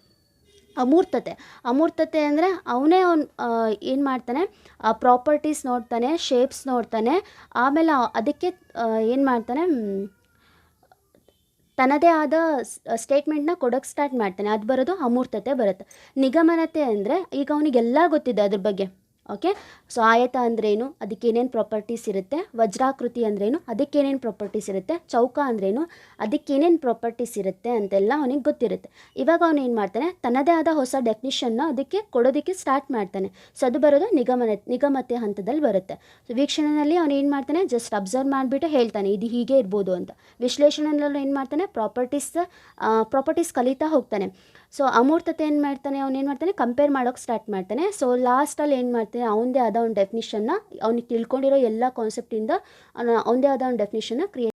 ಅಮೂರ್ತತೆ. ಅಮೂರ್ತತೆ ಅಂದರೆ ಅವನೇ ಏನು ಮಾಡ್ತಾನೆ, ಪ್ರಾಪರ್ಟೀಸ್ ನೋಡ್ತಾನೆ, ಶೇಪ್ಸ್ ನೋಡ್ತಾನೆ, ಆಮೇಲೆ ಅದಕ್ಕೆ ಏನು ಮಾಡ್ತಾನೆ, ತನ್ನದೇ ಆದ ಸ್ಟೇಟ್ಮೆಂಟ್ನ ಕೊಡೋಕ್ಕೆ ಸ್ಟಾರ್ಟ್ ಮಾಡ್ತಾನೆ. ಅದು ಬರೋದು ಅಮೂರ್ತತೆ ಬರುತ್ತೆ. ನಿಗಮನತೆ ಅಂದರೆ ಈಗ ಅವನಿಗೆಲ್ಲ ಗೊತ್ತಿದೆ ಅದ್ರ ಬಗ್ಗೆ. ಓಕೆ, ಸೊ ಆಯತ ಅಂದ್ರೇನು, ಅದಕ್ಕೆ ಏನೇನು ಪ್ರಾಪರ್ಟೀಸ್ ಇರುತ್ತೆ, ವಜ್ರಾಕೃತಿ ಅಂದ್ರೇನು, ಅದಕ್ಕೆ ಏನೇನು ಪ್ರಾಪರ್ಟೀಸ್ ಇರುತ್ತೆ, ಚೌಕ ಅಂದ್ರೇನು, ಅದಕ್ಕೆ ಏನೇನು ಪ್ರಾಪರ್ಟೀಸ್ ಇರುತ್ತೆ ಅಂತೆಲ್ಲ ಅವನಿಗೆ ಗೊತ್ತಿರುತ್ತೆ. ಇವಾಗ ಅವನು ಏನು ಮಾಡ್ತಾನೆ, ತನ್ನದೇ ಆದ ಹೊಸ ಡೆಫಿನಿಷನ್ನ ಅದಕ್ಕೆ ಕೊಡೋದಕ್ಕೆ ಸ್ಟಾರ್ಟ್ ಮಾಡ್ತಾನೆ. ಸೊ ಅದು ಬರೋದು ನಿಗಮತೆ ಹಂತದಲ್ಲಿ ಬರುತ್ತೆ. ಸೊ ವೀಕ್ಷಣೆಯಲ್ಲಿ ಅವನು ಏನು ಮಾಡ್ತಾನೆ, ಜಸ್ಟ್ ಅಬ್ಸರ್ವ್ ಮಾಡಿಬಿಟ್ಟು ಹೇಳ್ತಾನೆ ಇದು ಹೀಗೆ ಇರ್ಬೋದು ಅಂತ. ವಿಶ್ಲೇಷಣೆಯಲ್ಲಿ ಏನು ಮಾಡ್ತಾನೆ, ಪ್ರಾಪರ್ಟೀಸ್ ಕಲಿತಾ ಹೋಗ್ತಾನೆ. ಸೊ ಅಮೂರ್ತತೆ ಏನು ಮಾಡ್ತಾನೆ, ಏನು ಮಾಡ್ತಾನೆ, ಕಂಪೇರ್ ಮಾಡೋಕ್ಕೆ ಸ್ಟಾರ್ಟ್ ಮಾಡ್ತಾನೆ. ಸೊ ಲಾಸ್ಟಲ್ಲಿ ಏನು ಮಾಡ್ತಾನೆ, ಅವನದೇ ಆದ ಒಂದು ಡೆಫಿನಿಷನ್ನ, ಅವ್ನಿಗೆ ತಿಳ್ಕೊಂಡಿರೋ ಎಲ್ಲ ಕಾನ್ಸೆಪ್ಟಿಂದ ಅವನದೇ ಆದ ಒಂದು ಡೆಫಿನಿಷನ್ನ ಕ್ರಿಯೇಟ್